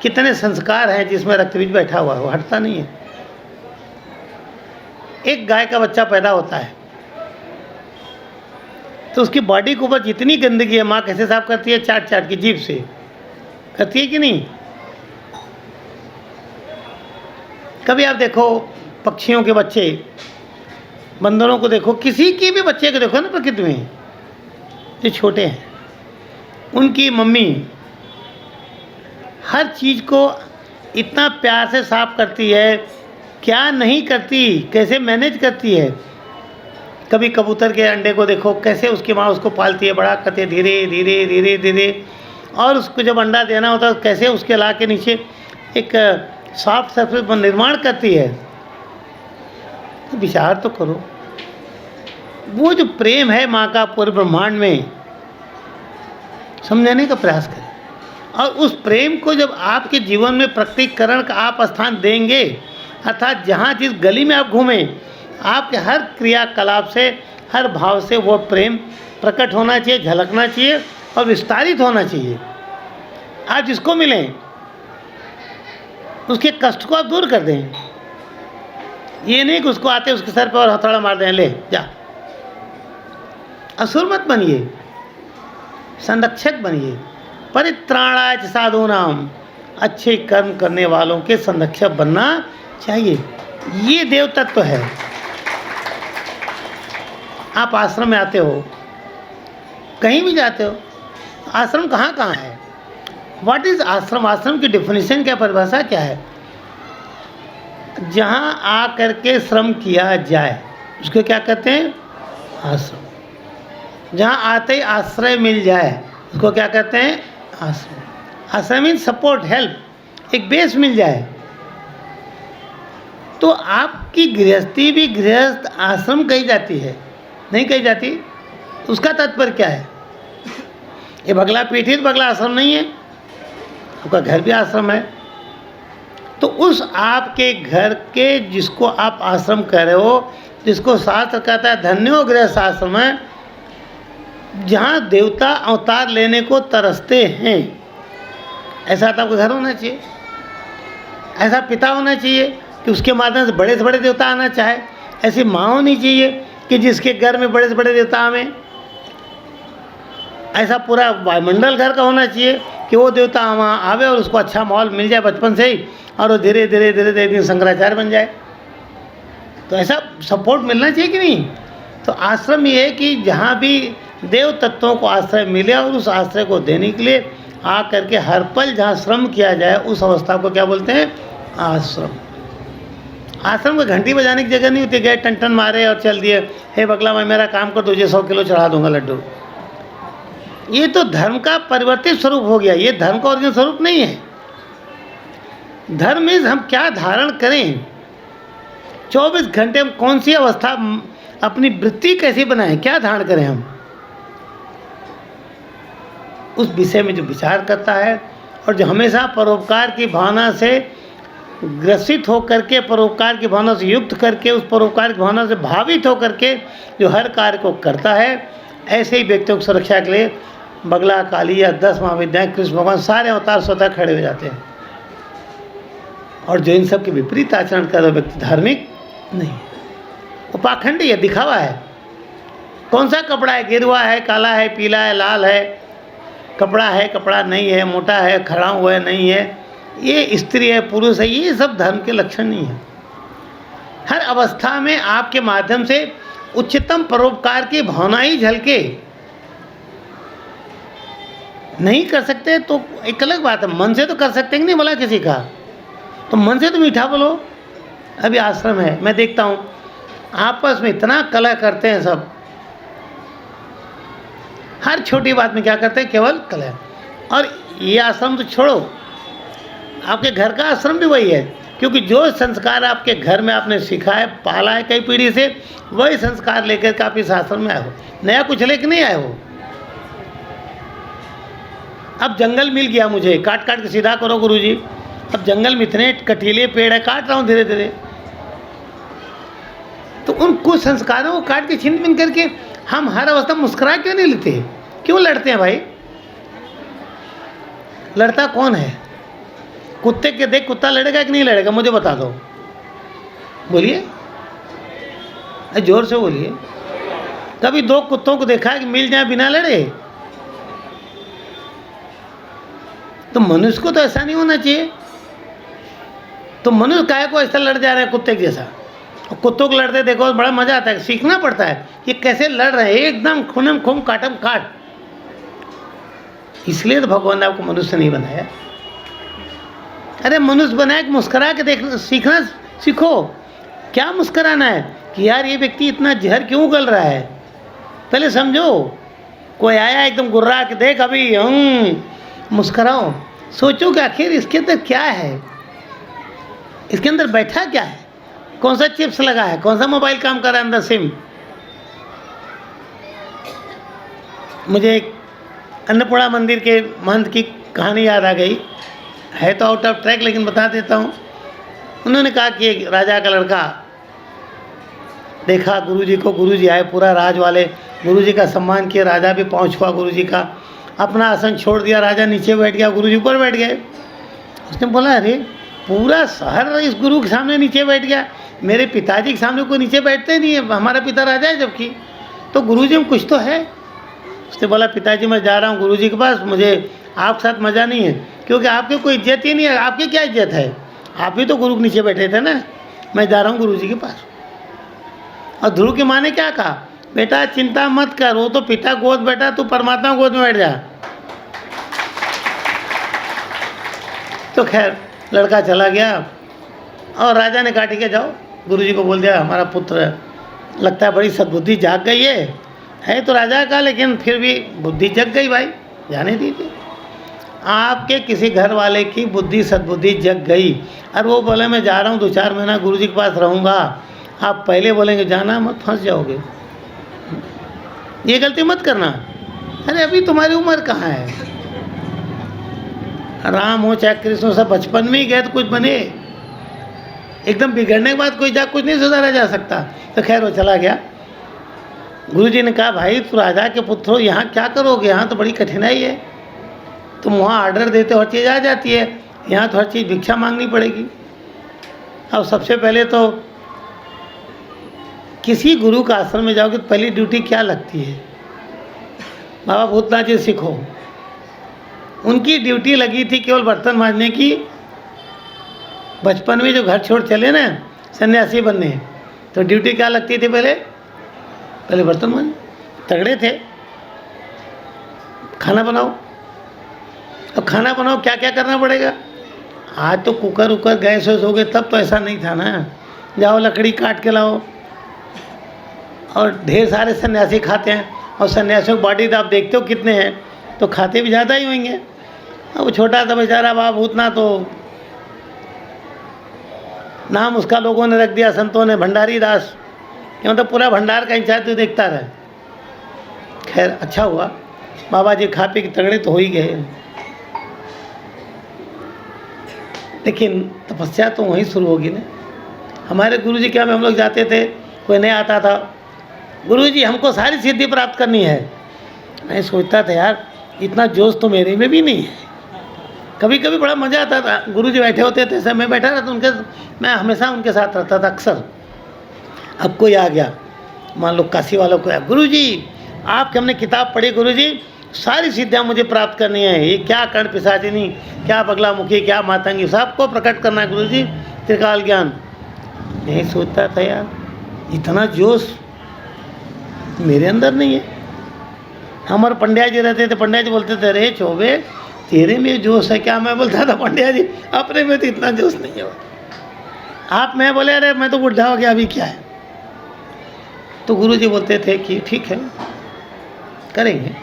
कितने संस्कार हैं जिसमें रक्तबीज बैठा हुआ है, वो हटता नहीं है। एक गाय का बच्चा पैदा होता है तो उसकी बॉडी के ऊपर जितनी गंदगी है माँ कैसे साफ करती है? चाट चाट की जीभ से करती है कि नहीं? कभी आप देखो पक्षियों के बच्चे, बंदरों को देखो, किसी के भी बच्चे को देखो ना प्रकृति में जो छोटे हैं, उनकी मम्मी हर चीज़ को इतना प्यार से साफ करती है, क्या नहीं करती, कैसे मैनेज करती है। कभी कबूतर के अंडे को देखो, कैसे उसकी माँ उसको पालती है, बड़ा करती है धीरे धीरे धीरे धीरे, और उसको जब अंडा देना होता है कैसे उसके ला के नीचे एक सॉफ्ट सरफेस पर निर्माण करती है। तो विचार तो करो, वो जो प्रेम है माँ का पूरे ब्रह्मांड में, समझाने का प्रयास करें। और उस प्रेम को जब आपके जीवन में प्रकटीकरण का आप स्थान देंगे, अर्थात जहाँ जिस गली में आप घूमें, आपके हर क्रियाकलाप से, हर भाव से वो प्रेम प्रकट होना चाहिए, झलकना चाहिए और विस्तारित होना चाहिए। आप जिसको मिलें उसके कष्ट को आप दूर कर दें। ये नहीं कि उसको आते उसके सर पर और हथौड़ा मार दें, ले जा। असुर मत बनिए, संरक्षक बनिए। परित्राणाय साधूनाम, अच्छे कर्म करने वालों के संरक्षक बनना चाहिए। ये देव तत्व है। आप आश्रम में आते हो, कहीं भी जाते हो, आश्रम कहाँ कहाँ है? व्हाट इज आश्रम? आश्रम की डेफिनेशन क्या, परिभाषा क्या है? जहाँ आ करके श्रम किया जाए उसको क्या कहते हैं? आश्रम। जहाँ आते ही आश्रय मिल जाए उसको क्या कहते हैं? आश्रम। आश्रय मीन सपोर्ट, हेल्प, एक बेस मिल जाए। तो आपकी गृहस्थी भी गृहस्थ आश्रम कही जाती है, नहीं कही जाती? उसका तात्पर्य क्या है? ये बगला पीठी तो बगला आश्रम नहीं है, आपका घर भी आश्रम है। तो उस आपके घर के जिसको आप आश्रम कह रहे हो, जिसको शास्त्र कहता है धन्यो गृहस्थ आश्रम है, जहाँ देवता अवतार लेने को तरसते हैं, ऐसा तो आपका घर होना चाहिए। ऐसा पिता होना चाहिए कि उसके माध्यम से बड़े से बड़े देवता आना चाहे। ऐसी माँ होनी चाहिए कि जिसके घर में बड़े से बड़े देवता आवे। ऐसा पूरा वायुमंडल घर का होना चाहिए कि वो देवता वहाँ आवे और उसको अच्छा माहौल मिल जाए बचपन से ही, और वो धीरे धीरे धीरे धीरे दिन शंकराचार्य बन जाए। तो ऐसा सपोर्ट मिलना चाहिए कि नहीं? तो आश्रम ये है कि जहाँ भी देव तत्वों को आश्रय मिले और उस आश्रय को देने के लिए आ करके हर पल जहाँ श्रम किया जाए उस अवस्था को क्या बोलते हैं? आश्रम। आश्रम में घंटी बजाने की जगह नहीं होती, गए टन टन मारे और चल दिए, हे बगला मैं मेरा काम कर, तुझे 100 किलो चढ़ा दूंगा लड्डू। ये तो धर्म का परिवर्तित स्वरूप हो गया, ये धर्म का ओरिजिनल स्वरूप नहीं है। धर्म में हम क्या धारण करें, 24 घंटे हम कौन सी अवस्था, अपनी वृत्ति कैसी बनाएं, क्या धारण करें हम, उस विषय में जो विचार करता है और जो हमेशा परोपकार की भावना से ग्रसित होकर के, परोपकार की भावना से युक्त करके, उस परोपकार की भावना से भावित होकर के जो हर कार्य को करता है, ऐसे ही व्यक्तियों की सुरक्षा के लिए बगला, काली या 10 महाविद्याएँ, कृष्ण भगवान सारे अवतार स्वतः खड़े हो जाते हैं। और जो इन सब के विपरीत आचरण कर रहा व्यक्ति धार्मिक नहीं, वो पाखंडी है, दिखावा है। कौन सा कपड़ा है, गेरुआ है, काला है, पीला है, लाल है, कपड़ा है, कपड़ा नहीं है, मोटा है, खड़ा हुआ है, नहीं है, ये स्त्री है, पुरुष है, ये सब धर्म के लक्षण नहीं है। हर अवस्था में आपके माध्यम से उच्चतम परोपकार की भावना ही झलके। नहीं कर सकते तो एक अलग बात है, मन से तो कर सकते हैं, नहीं बोला किसी का, तो मन से तो मीठा बोलो। अभी आश्रम है, मैं देखता हूँ आपस में इतना कलह करते हैं सब, हर छोटी बात में क्या करते हैं, केवल कलह। और ये आश्रम तो छोड़ो, आपके घर का आश्रम भी वही है, क्योंकि जो संस्कार आपके घर में आपने सीखा है, पाला है कई पीढ़ी से, वही संस्कार लेकर के आप इस आश्रम में आए हो, नया कुछ लेकर नहीं आए हो। अब जंगल मिल गया मुझे, काट काट के सीधा करो गुरुजी। अब जंगल में इतने कटीले पेड़ है, काट रहा हूँ धीरे धीरे। तो उन कुछ संस्कारों को काट के छिन बिन करके हम हर अवस्था मुस्कुरा क्यों नहीं लेते, क्यों लड़ते हैं भाई? लड़ता कौन है? कुत्ते के देख कुत्ता लड़ेगा कि नहीं लड़ेगा, मुझे बता दो, बोलिए, जोर से बोलिए। कभी 2 कुत्तों को देखा है कि मिल जाए बिना लड़े? तो मनुष्य को तो ऐसा नहीं होना चाहिए। तो मनुष्य काहे को ऐसा लड़ जा रहे हैं कुत्ते के जैसा? और कुत्तों को लड़ते देखो बड़ा मजा आता है, सीखना पड़ता है कि कैसे लड़ रहे हैं, एकदम खूनम खून काटम काट। इसलिए तो भगवान ने आपको मनुष्य नहीं बनाया। अरे मनुष्य बनाया कि मुस्कुरा के देखना सीखना सीखो। क्या मुस्कुराना है कि यार ये व्यक्ति इतना जहर क्यों उगल रहा है, पहले समझो। कोई आया एकदम गुर्रा के देख अभी मुस्कुराओ, सोचो कि आखिर इसके अंदर क्या है, इसके अंदर बैठा क्या है, कौन सा चिप्स लगा है, कौन सा मोबाइल काम कर रहा है अंदर सिम। मुझे एक अन्नपूर्णा मंदिर के महंत की कहानी याद आ गई, है तो आउट ऑफ ट्रैक लेकिन बता देता हूँ। उन्होंने कहा कि एक राजा का लड़का देखा गुरुजी को, गुरुजी आए, पूरा राज वाले गुरुजी का सम्मान किया, राजा भी पहुँच हुआ गुरुजी का, अपना आसन छोड़ दिया, राजा नीचे बैठ गया, गुरुजी ऊपर बैठ गए। उसने बोला अरे पूरा शहर इस गुरु के सामने नीचे बैठ गया, मेरे पिताजी के सामने कोई नीचे बैठते नहीं है, हमारा पिता राजा है जबकि, तो गुरुजी में कुछ तो है। उसने बोला पिताजी मैं जा रहा हूँ गुरुजी के पास, मुझे आपके साथ मज़ा नहीं है, क्योंकि आपकी कोई इज्जत ही नहीं है, आपकी क्या इज्जत है, आप भी तो गुरु के नीचे बैठे थे ना, मैं जा रहा हूँ गुरुजी के पास। और ध्रुव की माँ ने क्या कहा, बेटा चिंता मत कर, वो तो पिता गोद बैठा, तू परमात्मा गोद में बैठ जा। तो खैर लड़का चला गया और राजा ने कहा ठीक है जाओ, गुरुजी को बोल दिया हमारा पुत्र लगता है बड़ी सद्बुद्धि जाग गई है तो राजा का, लेकिन फिर भी बुद्धि जग गई भाई, जाने दीजिए। आपके किसी घर वाले की बुद्धि सद्बुद्धि जग गई और वो बोले मैं जा रहा हूँ 2-4 महीना गुरुजी के पास रहूँगा, आप पहले बोलेंगे जाना मत, फंस जाओगे, ये गलती मत करना। अरे अभी तुम्हारी उम्र कहाँ है, राम हो चाहे कृष्ण हो, सब बचपन में ही गए तो कुछ बने, एकदम बिगड़ने के बाद कोई कुछ नहीं सुधारा जा सकता। तो खैर वो चला गया। गुरुजी ने कहा भाई तू राजा के पुत्र हो, यहाँ क्या करोगे, यहाँ तो बड़ी कठिनाई है, तुम वहाँ ऑर्डर देते हो हर चीज़ आ जाती है, यहाँ तो हर चीज़ भिक्षा मांगनी पड़ेगी। अब सबसे पहले तो किसी गुरु का आश्रम में जाओगे तो पहली ड्यूटी क्या लगती है, बाबा भूतनाथ जी सीखो। उनकी ड्यूटी लगी थी केवल बर्तन मांजने की। बचपन में जो घर छोड़ चले ना सन्यासी बनने, तो ड्यूटी क्या लगती थी पहले, पहले बर्तन मांजे, तगड़े थे। खाना बनाओ, अब खाना बनाओ क्या क्या करना पड़ेगा। आज तो कुकर उकर गैस वैस हो गए, तब तो ऐसा नहीं था ना। जाओ लकड़ी काट के लाओ। और ढेर सारे सन्यासी खाते हैं, और सन्यासियों की बॉडी तो आप देखते हो कितने हैं, तो खाते भी ज़्यादा ही होंगे। अब वो छोटा सा बेचारा बाप उतना, तो नाम उसका लोगों ने रख दिया, संतों ने, भंडारी दास। क्यों, तो पूरा भंडार का इंचार्ज तो देखता रहे। खैर अच्छा हुआ, बाबा जी खा पी के तगड़े तो हो ही गए। लेकिन तपस्या तो वहीं शुरू होगी ना। हमारे गुरुजी क्या में हम लोग जाते थे, कोई नहीं आता था, गुरुजी हमको सारी सिद्धि प्राप्त करनी है। मैं सोचता था यार इतना जोश तो मेरे में भी नहीं है। कभी कभी बड़ा मज़ा आता था, गुरुजी बैठे होते थे, सब मैं बैठा रहता उनके, मैं हमेशा उनके साथ रहता था अक्सर। अब कोई आ गया, मान लो काशी वालों को, गुरुजी आपके हमने किताब पढ़ी, गुरुजी सारी सिद्धियाँ मुझे प्राप्त करनी है। ये क्या कर्ण पिशाचिनी, क्या बगलामुखी, क्या मातंगी, सबको प्रकट करना है गुरुजी, त्रिकाल ज्ञान। यही सोचता था यार इतना जोश मेरे अंदर नहीं है। हमारे पंड्या जी रहते थे, पंड्या जी बोलते थे अरे चौबे तेरे में जोश है क्या। मैं बोलता था पंड्या जी अपने में तो इतना जोश नहीं है। आप मैं बोले अरे मैं तो बुढ़ा हो गया, अभी क्या है। तो गुरुजी बोलते थे कि ठीक है करेंगे,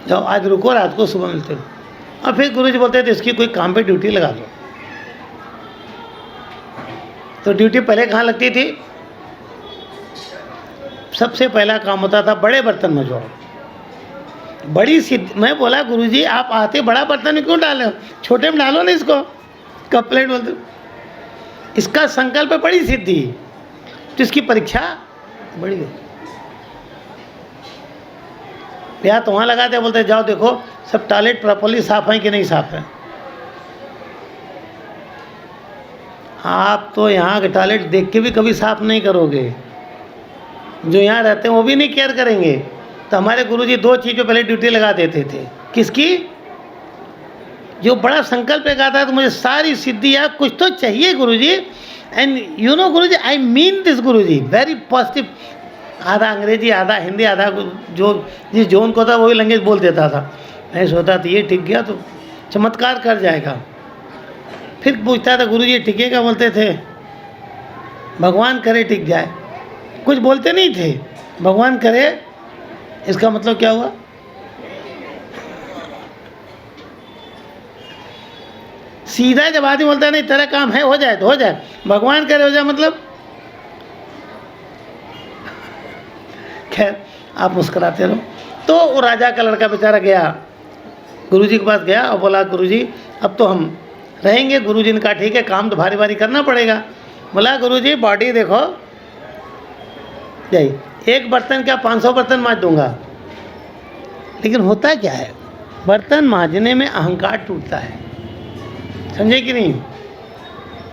जाओ आज रुको, रात को सुबह मिलते हो। और फिर गुरुजी बोलते थे इसकी कोई काम पे ड्यूटी लगा दो। तो ड्यूटी पहले कहाँ लगती थी, सबसे पहला काम होता था बड़े बर्तन में जो बड़ी सिद्ध। मैं बोला गुरुजी आप आते बड़ा बर्तन में क्यों डाले हो, छोटे में डालो ना इसको, कंप्लेंट बोलते। इसका संकल्प है बड़ी सिद्धि, तो इसकी परीक्षा बड़ी है। या तो वहाँ लगाते, बोलते जाओ देखो सब टॉयलेट प्रॉपर्ली साफ है कि नहीं साफ है। आप तो यहाँ के टॉयलेट देख के भी कभी साफ नहीं करोगे, जो यहाँ रहते हैं वो भी नहीं केयर करेंगे। तो हमारे गुरुजी दो चीज़ों पहले ड्यूटी लगा देते थे। किसकी, जो बड़ा संकल्प लगा था तो मुझे सारी सिद्धि या कुछ तो चाहिए Guruji. And you know Guruji I mean this Guruji, very positive. आधा अंग्रेजी आधा हिंदी आधा जो जिस जोन को था वही लैंग्वेज बोल देता था। मैं सोचता था ये टिक गया तो चमत्कार कर जाएगा। फिर पूछता था गुरुजी टिकेगा, बोलते थे भगवान करे टिक जाए। कुछ बोलते नहीं थे, भगवान करे इसका मतलब क्या हुआ। सीधा जब आदमी बोलता है नहीं तेरा काम है हो जाए तो हो जाए, भगवान करे हो जाए मतलब। खैर आप मुस्कुराते रहो। तो वो राजा का लड़का बेचारा गया गुरुजी के पास, गया और बोला गुरुजी अब तो हम रहेंगे। गुरुजी ने कहा ठीक है काम तो भारी भारी करना पड़ेगा। बोला गुरुजी बॉडी देखो, जाइए एक बर्तन क्या 500 बर्तन मांज दूंगा। लेकिन होता क्या है, बर्तन मांजने में अहंकार टूटता है, समझे कि नहीं।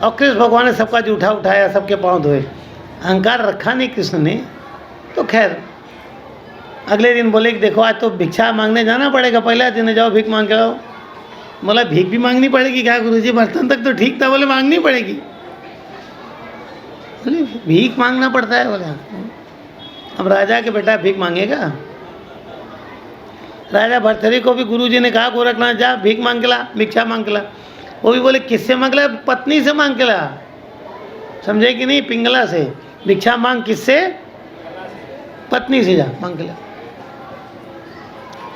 और कृष्ण भगवान ने सबका जूठा उठाया, सबके पांव धोए, अहंकार रखा नहीं कृष्ण ने। तो खैर अगले दिन बोले कि देखो आज तो भिक्षा मांगने जाना पड़ेगा, पहला दिन जाओ भीख मांग के लाओ। बोला भीख भी मांगनी पड़ेगी क्या गुरुजी, बर्तन तक तो ठीक था। बोले मांगनी पड़ेगी। बोले भीख मांगना पड़ता है। बोला अब राजा के बेटा भीख मांगेगा। राजा भरथरी को भी गुरुजी ने कहा गोरखनाथ जा भीख मांग के ला, भिक्षा मांग के ला। वो भी बोले किससे मांग ला, पत्नी से मांग के ला, समझे कि नहीं, पिंगला से। भिक्षा मांग किससे, पत्नी से जा मांग के ला।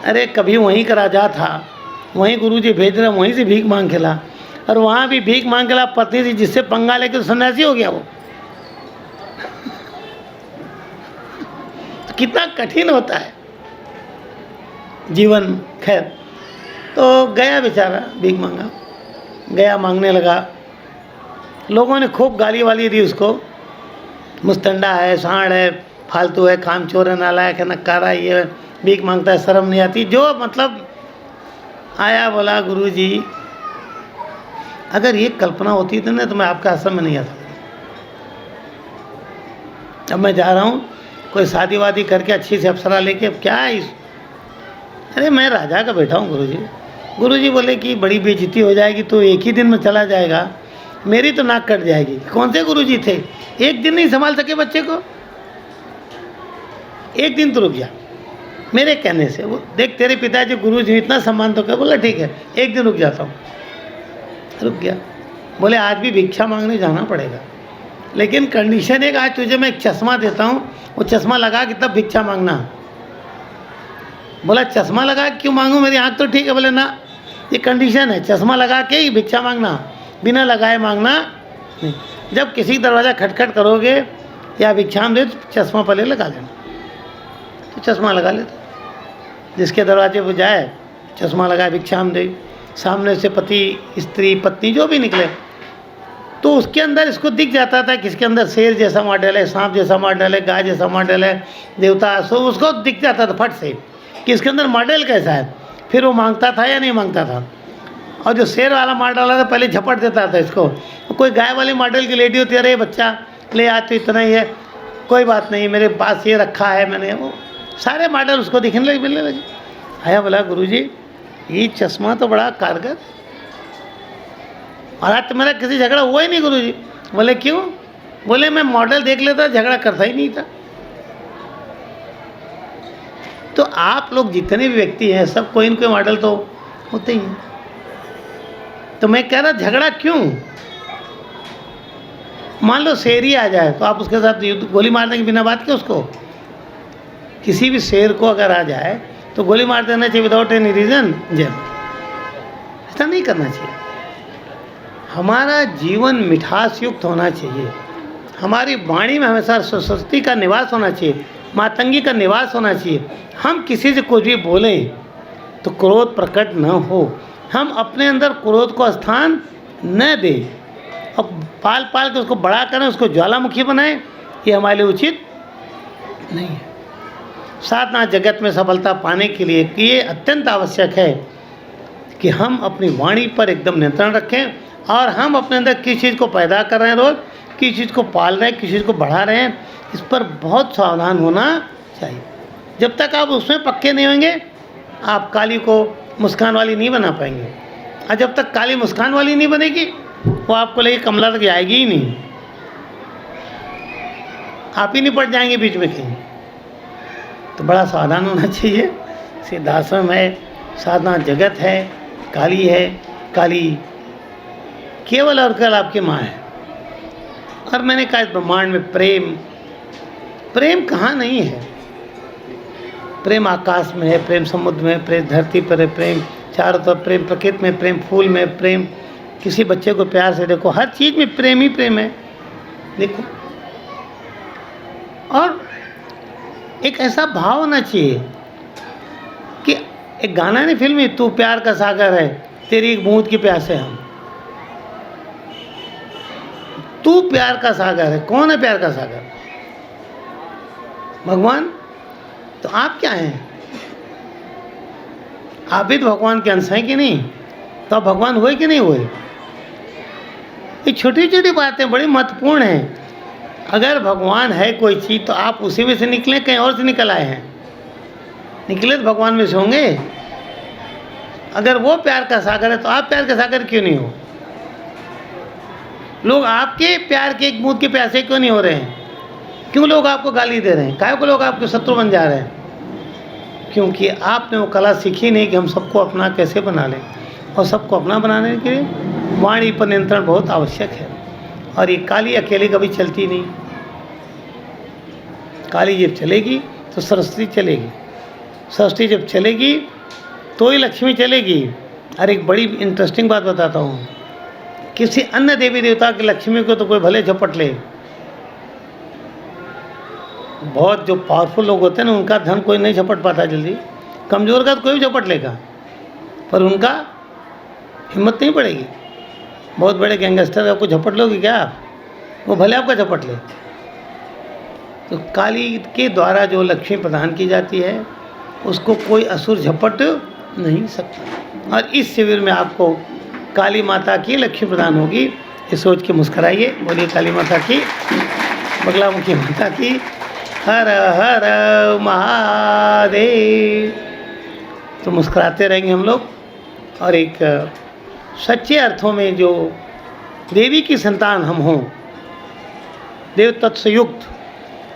अरे कभी वहीं का राजा था, वहीं गुरुजी भेज रहे, वहीं से भीख मांग के ला, और वहाँ भी भीख मांग के ला पत्नी से, जिससे पंगा लेके तो सन्यासी हो गया वो। तो कितना कठिन होता है जीवन। खैर तो गया बेचारा भीख मांगा, गया मांगने लगा। लोगों ने खूब गाली वाली दी उसको, मुस्तंडा है, सांड है, फालतू है, कामचोर है, नालायक है, नक्कारा, ये भीख मांगता है, शर्म नहीं आती, जो मतलब आया। बोला गुरुजी अगर ये कल्पना होती थी ना तो मैं आपका आश्रम में नहीं आता। अब मैं जा रहा हूँ कोई शादी वादी करके अच्छी से अप्सरा लेके, अब क्या है इस, अरे मैं राजा का बैठा हूँ गुरुजी। गुरुजी बोले कि बड़ी बेइज्जती हो जाएगी, तो एक ही दिन में चला जाएगा, मेरी तो नाक कट जाएगी। कौन से गुरुजी थे, एक दिन नहीं संभाल सके बच्चे को। एक दिन तो रुक जा, मेरे कहने से। वो देख तेरे पिताजी गुरु जी इतना सम्मान तो कर, बोला ठीक है एक दिन रुक जाता हूँ। रुक गया। बोले आज भी भिक्षा मांगने जाना पड़ेगा, लेकिन कंडीशन है कि आज तुझे मैं एक चश्मा देता हूँ, वो चश्मा लगा के तब भिक्षा मांगना। बोला चश्मा लगा के क्यों मांगूँ, मेरी आँख तो ठीक है। बोले ना, ये कंडीशन है, चश्मा लगा के ही भिक्षा मांगना, बिना लगाए मांगना नहीं। जब किसी दरवाज़ा खटखट करोगे या भिक्षाम दे तो चश्मा पहले लगा लेना। तो चश्मा लगा लेता, जिसके दरवाजे पर जाए चश्मा लगाए भिक्षाम दे, सामने से पति स्त्री पत्नी जो भी निकले तो उसके अंदर इसको दिख जाता था, किसके अंदर शेर जैसा मॉडल है, सांप जैसा मॉडल है, गाय जैसा मॉडल है, देवता, सो उसको दिख जाता था फट से कि इसके अंदर मॉडल कैसा है। फिर वो मांगता था या नहीं मांगता था। और जो शेर वाला मॉडल वाला था पहले झपट देता था इसको। कोई गाय वाली मॉडल की लेडी होती है, अरे बच्चा ले आज तो इतना ही है, कोई बात नहीं मेरे पास ये रखा है मैंने, वो सारे मॉडल उसको दिखने लगे, मिलने लगे। आया बोला गुरुजी ये चश्मा तो बड़ा कारगर, और आज तो मेरा किसी झगड़ा हुआ ही नहीं गुरुजी। बोले क्यों? बोले मैं मॉडल देख लेता, झगड़ा करता ही नहीं था। तो आप लोग जितने भी व्यक्ति हैं सब कोई न कोई मॉडल तो होते ही हैं। तो मैं कह रहा झगड़ा क्यों? मान लो शेर ही आ जाए तो आप उसके साथ गोली मारने के बिना बात के उसको, किसी भी शेर को अगर आ जाए तो गोली मार देना चाहिए विदाउट एनी रीज़न। ऐसा नहीं करना चाहिए। हमारा जीवन मिठास युक्त होना चाहिए, हमारी वाणी में हमेशा सरस्वती का निवास होना चाहिए, मातंगी का निवास होना चाहिए। हम किसी से कुछ भी बोलें तो क्रोध प्रकट न हो, हम अपने अंदर क्रोध को स्थान न दें और पाल पाल के उसको बड़ा करें, उसको ज्वालामुखी बनाएं, ये हमारे लिए उचित नहीं है। साधना जगत में सफलता पाने के लिए ये अत्यंत आवश्यक है कि हम अपनी वाणी पर एकदम नियंत्रण रखें, और हम अपने अंदर किस चीज़ को पैदा कर रहे हैं रोज़, किस चीज़ को पाल रहे हैं, किस चीज़ को बढ़ा रहे हैं, इस पर बहुत सावधान होना चाहिए। जब तक आप उसमें पक्के नहीं होंगे आप काली को मुस्कान वाली नहीं बना पाएंगे, और जब तक काली मुस्कान वाली नहीं बनेगी वो आपको लेके कमला तक आएगी ही नहीं, आप ही नहीं पड़ जाएंगे बीच में कहीं। तो बड़ा सावधान होना चाहिए। सिद्धाश्रम है, साधना जगत है, काली है, काली केवल और केवल आपकी माँ है। और मैंने कहा इस ब्रह्मांड में प्रेम, प्रेम कहाँ नहीं है। प्रेम आकाश में है, प्रेम समुद्र में, प्रेम धरती पर है, प्रेम चारों तरफ, प्रेम प्रकृति में, प्रेम फूल में, प्रेम किसी बच्चे को प्यार से देखो, हर चीज़ में प्रेम ही प्रेम है। देखो, और एक ऐसा भाव होना चाहिए कि एक गाना नहीं फिल्म में, तू प्यार का सागर है तेरी एक बूंद की प्यास है हम। तू प्यार का सागर है, कौन है प्यार का सागर? भगवान। तो आप क्या हैं? आप भी तो भगवान के अंश हैं कि नहीं? तो आप भगवान हुए कि नहीं हुए? ये छोटी छोटी बातें बड़ी महत्वपूर्ण हैं। अगर भगवान है कोई चीज़ तो आप उसी में से निकले, कहीं और से निकल आए हैं? निकले तो भगवान में से होंगे। अगर वो प्यार का सागर है तो आप प्यार का सागर क्यों नहीं हो? लोग आपके प्यार के एक बूंद के प्यासे क्यों नहीं हो रहे हैं? क्यों लोग आपको गाली दे रहे हैं? काहे को लोग आपके शत्रु बन जा रहे हैं? क्योंकि आपने वो कला सीखी नहीं कि हम सबको अपना कैसे बना लें। और सबको अपना बनाने के लिए वाणी पर नियंत्रण बहुत आवश्यक है। और ये काली अकेले कभी चलती नहीं। काली जब चलेगी तो सरस्वती चलेगी, सरस्वती जब चलेगी तो ही लक्ष्मी चलेगी। और एक बड़ी इंटरेस्टिंग बात बताता हूँ, किसी अन्य देवी देवता की लक्ष्मी को तो कोई भले झपट ले, बहुत जो पावरफुल लोग होते हैं ना उनका धन कोई नहीं झपट पाता जल्दी, कमज़ोर का तो कोई भी झपट लेगा, पर उनका हिम्मत नहीं पड़ेगी। बहुत बड़े गैंगस्टर आपको झपट लोगे क्या आप? वो भले आपका झपट ले। तो काली के द्वारा जो लक्ष्मी प्रदान की जाती है उसको कोई असुर झपट नहीं सकता। और इस शिविर में आपको काली माता की लक्ष्मी प्रदान होगी, ये सोच के मुस्कराइए। बोलिए काली माता की, बगलामुखी माता की, हर हर महादेव। तो मुस्कुराते रहेंगे हम लोग। और एक सच्चे अर्थों में जो देवी की संतान हम हों, देव तत्व से युक्त,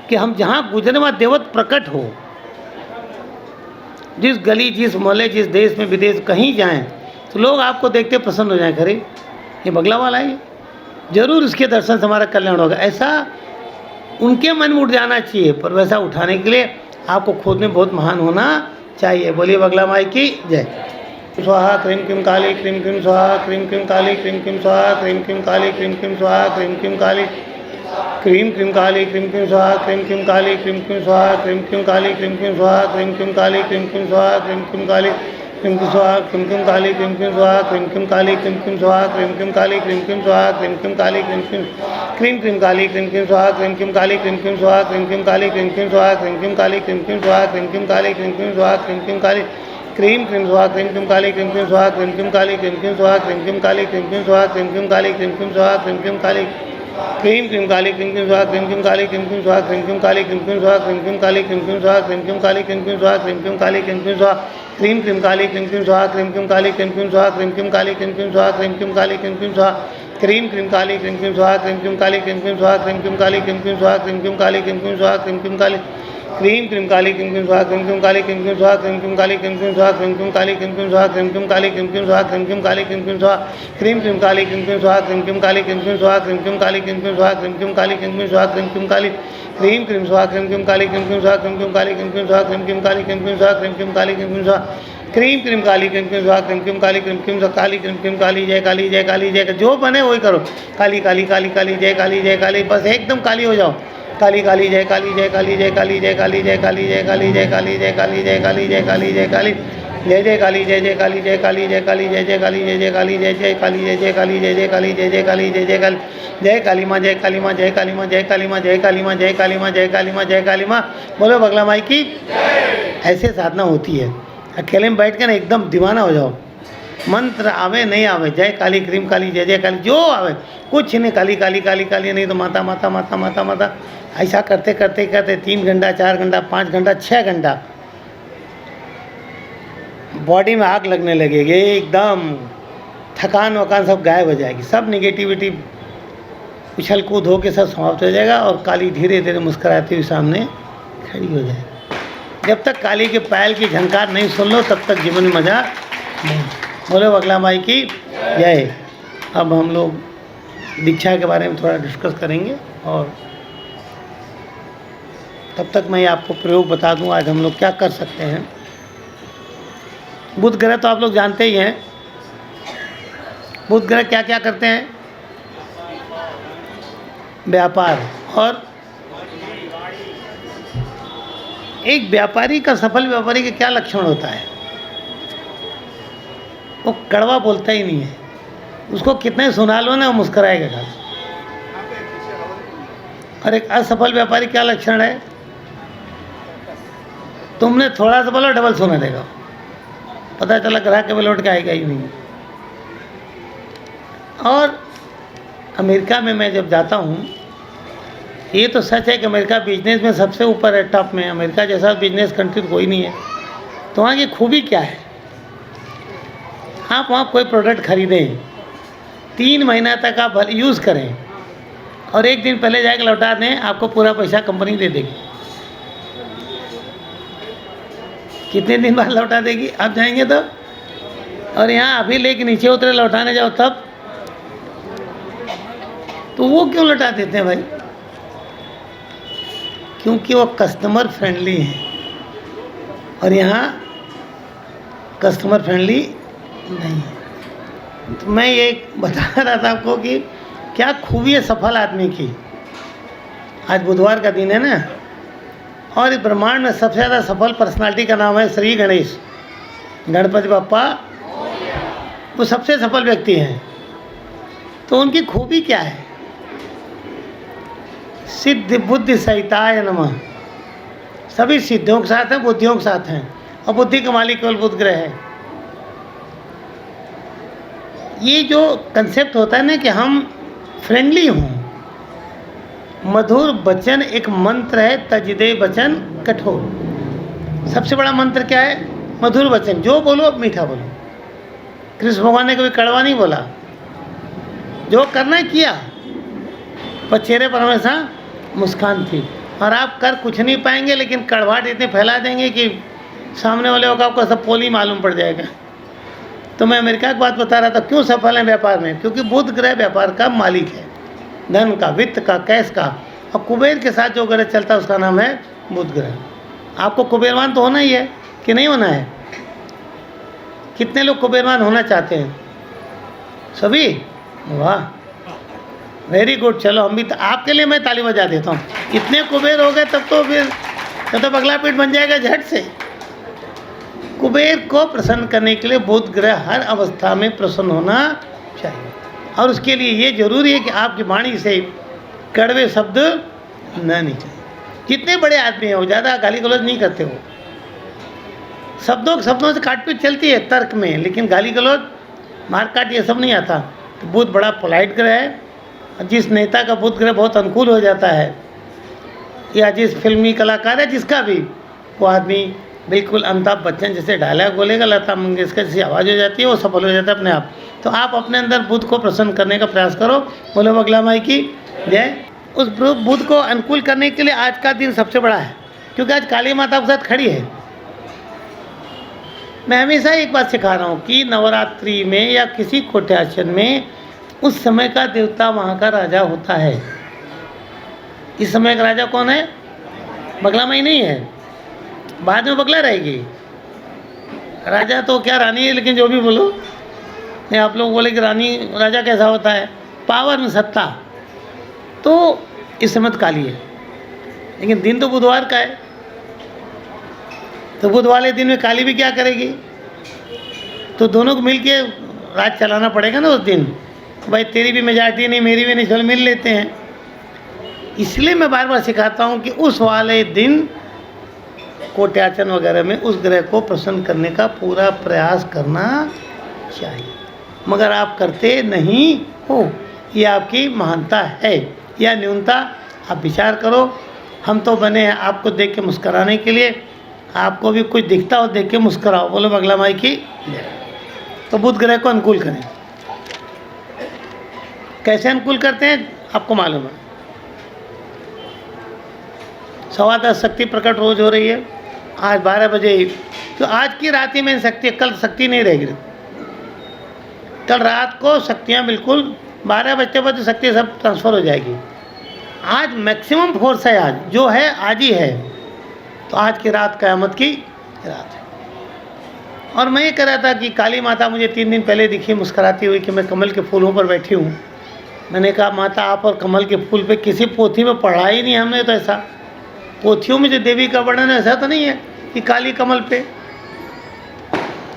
कि हम जहाँ गुजरे वहाँ देवत प्रकट हो। जिस गली, जिस मोहल्ले, जिस देश में विदेश कहीं जाएं तो लोग आपको देखते प्रसन्न हो जाएं, खरे ये बगला वाला है, जरूर इसके दर्शन से हमारा कल्याण होगा, ऐसा उनके मन में उठ जाना चाहिए। पर वैसा उठाने के लिए आपको खुद में बहुत महान होना चाहिए। बोलिए बगला माई की जय। स्वाहा क्रीम क्रीम काली, क्रीम क्रीम स्वाहा, क्रीम क्रीम काली, क्रीम क्रीम स्वाहा, क्रीम क्रीम काली, क्रीम क्रीम स्वाहा, क्रीम क्रीम काली, क्रीम क्रीम काली, क्रीम क्रीम स्वाहा, क्रीम क्रीम काली, क्रीम क्रीम स्वाहा, क्रीम क्रीम काली, क्रीम क्रीम स्वाहा, क्रीम क्रीम काली, क्रीम क्रीम स्वाहा, क्रीम क्रीम काली, cream cream स्वाहा, cream cream काली, cream cream स्वाहा, cream cream काली, cream cream स्वाहा, cream cream काली, cream cream स्वाहा, cream cream काली, cream cream काली, cream cream स्वाहा, cream cream काली, cream cream स्वाहा, cream cream काली, cream cream स्वाहा, cream cream काली, cream cream स्वाहा, cream cream काली, cream cream स्वाहा, cream cream काली, cream cream स्वाहा, cream cream काली, cream cream स्वाहा, cream cream काली, cream cream स्वाहा, cream cream काली, cream cream स्वाहा, cream cream काली, cream cream स्वाहा, cream cream काली, cream cream काली, cream cream स्वाहा, cream cream काली, cream cream स्वाहा, cream cream काली, cream cream स्वाहा, cream cream काली, cream cream स्वाहा, cream cream काली, cream cream स्वाहा, cream cream काली, cream cream स्वाहा, cream cream काली, cream cream स्वाहा, cream cream काली, cream cream स्वाहा, cream cream काली, cream cream स्वाहा, cream cream काली, cream cream स्वाहा, cream cream काली, cream cream स्वाहा, cream cream काली, cream cream स्वाहा, cream cream काली, cream cream स्वाहा, cream cream काली, cream cream स्वाहा, cream cream काली, cream cream काली, cream cream स्वाहा, cream cream काली, cream cream स्वाहा, cream cream काली, cream cream स्वाहा, cream cream काली, cream cream स्वाहा, cream cream काली, cream cream स्वाहा, cream cream काली, cream cream स्वाहा, cream cream काली, cream cream स्वाहा, cream cream काली, cream cream स्वाहा, cream cream काली, cream cream स्वाहा, cream cream काली, cream cream स्वाहा, cream cream काली, cream cream स्वाहा, cream cream काली, cream cream स्वाहा, cream cream काली, cream cream स्वाहा, cream cream काली, cream cream स्वाहा, cream cream काली, cream cream स्वाहा, cream cream काली, cream cream स्वाहा, cream cream काली, cream cream काली, cream cream काली, जय काली, जय काली, जय, जो बने वही करो, काली काली काली काली, जय काली, जय काली, बस एकदम काली हो जाओ, काली काली, जय काली, जय काली, जय काली, जय काली, जय काली, जय काली, जय काली, जय काली, जय काली, जय काली, जय काली, जय जय काली, जय जय काली, जय काली, जय काली, जय जय काली, जय जय काली, जय जय काली, जय जय काली, जय जय काली, जय जय काली, जय जय काली, जय काली माँ, जय काली माँ, जय काली माँ, जय काली माँ, जय काली माँ, जय काली माँ, जय काली माँ, जय काली माँ, बोलो बगला माई की। ऐसे साधना होती है। अकेले में बैठ कर ना एकदम दीवाना हो जाओ, मंत्र आवे नहीं आवे, जय काली, क्रीम काली, जय जय काली, जो आवे कुछ नहीं, काली काली काली काली, नहीं तो माता माता माता माता माता, ऐसा करते करते करते 3 घंटा, 4 घंटा, 5 घंटा, 6 घंटा बॉडी में आग लगने लगेगी, एकदम थकान वकान सब गायब हो जाएगी, सब निगेटिविटी उछल कूद हो के सब समाप्त हो जाएगा और काली धीरे धीरे मुस्कुराती हुई सामने खड़ी हो जाएगी। जब तक काली के पायल की झंकार नहीं सुन लो तब तक जीवन में मजा नहीं। बोलो बगला माई की जय। अब हम लोग दीक्षा के बारे में थोड़ा डिस्कस करेंगे और तब तक मैं आपको प्रयोग बता दूं आज हम लोग क्या कर सकते हैं। बुध ग्रह तो आप लोग जानते ही हैं, बुध ग्रह क्या क्या करते हैं, व्यापार। और एक व्यापारी का, सफल व्यापारी का क्या लक्षण होता है, वो कड़वा बोलता ही नहीं है, उसको कितने सुना लो ना वो मुस्कुराएगा खाली। और एक असफल व्यापारी क्या लक्षण है, तुमने थोड़ा सा बोलो डबल सुना देगा, पता चला ग्राहक के लौट के आएगा ही नहीं। और अमेरिका में मैं जब जाता हूँ, ये तो सच है कि अमेरिका बिजनेस में सबसे ऊपर है, टॉप में। अमेरिका जैसा बिजनेस कंट्री तो कोई नहीं है। तो वहाँ की खूबी क्या है, आप वहाँ कोई प्रोडक्ट खरीदें, 3 महीना तक आप यूज़ करें और 1 दिन पहले जाकर लौटा दें, आपको पूरा पैसा कंपनी दे देगी। कितने दिन बाद लौटा देगी, आप जाएंगे तब। और यहाँ अभी लेके नीचे उतरे लौटाने जाओ तब, तो वो क्यों लौटा देते हैं भाई, क्योंकि वो कस्टमर फ्रेंडली हैं और यहाँ कस्टमर फ्रेंडली नहीं है। तो मैं ये बता रहा था आपको कि क्या खूबी है सफल आदमी की। आज बुधवार का दिन है ना, और इस ब्रह्मांड में सबसे ज़्यादा सफल पर्सनालिटी का नाम है श्री गणेश, गणपति बप्पा, वो सबसे सफल व्यक्ति हैं। तो उनकी खूबी क्या है, सिद्धि बुद्धि सहिताय नमः। सभी सिद्धियों के साथ हैं, बुद्धियों के साथ हैं, और बुद्धि का मालिक केवल बुध ग्रह है। ये जो कंसेप्ट होता है ना कि हम फ्रेंडली हों, मधुर वचन एक मंत्र है, तजदे वचन कठोर। सबसे बड़ा मंत्र क्या है, मधुर वचन, जो बोलो मीठा बोलो। कृष्ण भगवान ने कभी कड़वा नहीं बोला, जो करना किया, पर चेहरे पर हमेशा मुस्कान थी। और आप कर कुछ नहीं पाएंगे, लेकिन कड़वाहट इतनी फैला देंगे कि सामने वाले को आपको सब पोल ही मालूम पड़ जाएगा। तो मैं अमेरिका की बात बता रहा था, क्यों सफल है व्यापार में? क्योंकि बुध ग्रह व्यापार का मालिक है, धन का, वित्त का, कैश का। और कुबेर के साथ जो ग्रह चलता है उसका नाम है बुध ग्रह। आपको कुबेरवान तो होना ही है कि नहीं होना है? कितने लोग कुबेरवान होना चाहते हैं? सभी? वाह, वेरी गुड। चलो हम भी आपके लिए मैं ताली बजा देता हूँ। इतने कुबेर हो गए तब तो फिर तो बगला पेट बन जाएगा झट से। कुबेर को प्रसन्न करने के लिए बुध ग्रह हर अवस्था में प्रसन्न होना चाहिए, और उसके लिए ये जरूरी है कि आपकी वाणी से कड़वे शब्द न निकले। जितने बड़े आदमी हैं वो ज़्यादा गाली गलौज नहीं करते, वो शब्दों से काटपीट चलती है तर्क में, लेकिन गाली गलौज मारकाट ये सब नहीं आता। तो बुध बड़ा पोलाइट ग्रह है, और जिस नेता का बुध ग्रह बहुत अनुकूल हो जाता है, या जिस फिल्मी कलाकार है जिसका भी, वो आदमी बिल्कुल अमिताभ बच्चन जैसे डायलॉग बोलेगा, लता मंगेशकर जैसी आवाज़ हो जाती है, वो सफल हो जाता है अपने आप। तो आप अपने अंदर बुध को प्रसन्न करने का प्रयास करो। बोलो बगला माई की जय। उस बुध को अनुकूल करने के लिए आज का दिन सबसे बड़ा है, क्योंकि आज काली माता के साथ खड़ी है। मैं हमेशा एक बात सिखा रहा हूँ कि नवरात्रि में या किसी कोट्याचन में उस समय का देवता वहाँ का राजा होता है। इस समय का राजा कौन है? बगला माई नहीं है, बाद में बगला रहेगी। राजा तो क्या, रानी है, लेकिन जो भी बोलो, नहीं आप लोग बोले कि रानी राजा कैसा होता है? पावर में सत्ता। तो इस समय तो काली है, लेकिन दिन तो बुधवार का है। तो बुध वाले दिन में काली भी क्या करेगी? तो दोनों को मिलके राज चलाना पड़ेगा ना उस दिन। भाई तेरी भी मेजॉरिटी नहीं, मेरी भी नहीं, चलो मिल लेते हैं। इसलिए मैं बार बार सिखाता हूँ कि उस वाले दिन कोट्याचन वगैरह में उस ग्रह को प्रसन्न करने का पूरा प्रयास करना चाहिए, मगर आप करते नहीं हो। ये आपकी महानता है या न्यूनता, आप विचार करो। हम तो बने हैं आपको देख के मुस्कराने के लिए, आपको भी कुछ दिखता हो देख के मुस्कराओ। बोलो बगला माई की। तो बुध ग्रह को अनुकूल करें। कैसे अनुकूल करते हैं आपको मालूम है? 10:15 शक्ति प्रकट रोज हो रही है, आज 12 बजे। तो आज की रात ही में शक्ति, कल शक्ति नहीं रहेगी। कल रात को शक्तियाँ बिल्कुल 12 बजते बाद शक्ति सब ट्रांसफ़र हो जाएगी। आज मैक्सिमम फोर्स है, आज जो है आज ही है। तो आज की रात क़यामत की रात है। और मैं ये कह रहा था कि काली माता मुझे 3 दिन पहले दिखी मुस्कुराती हुई कि मैं कमल के फूलों पर बैठी हूँ। मैंने कहा माता आप और कमल के फूल पे किसी पोथी में पढ़ा ही नहीं हमने तो ऐसा। पोथियों में जो देवी का वर्णन है ऐसा तो नहीं है कि काली कमल पे,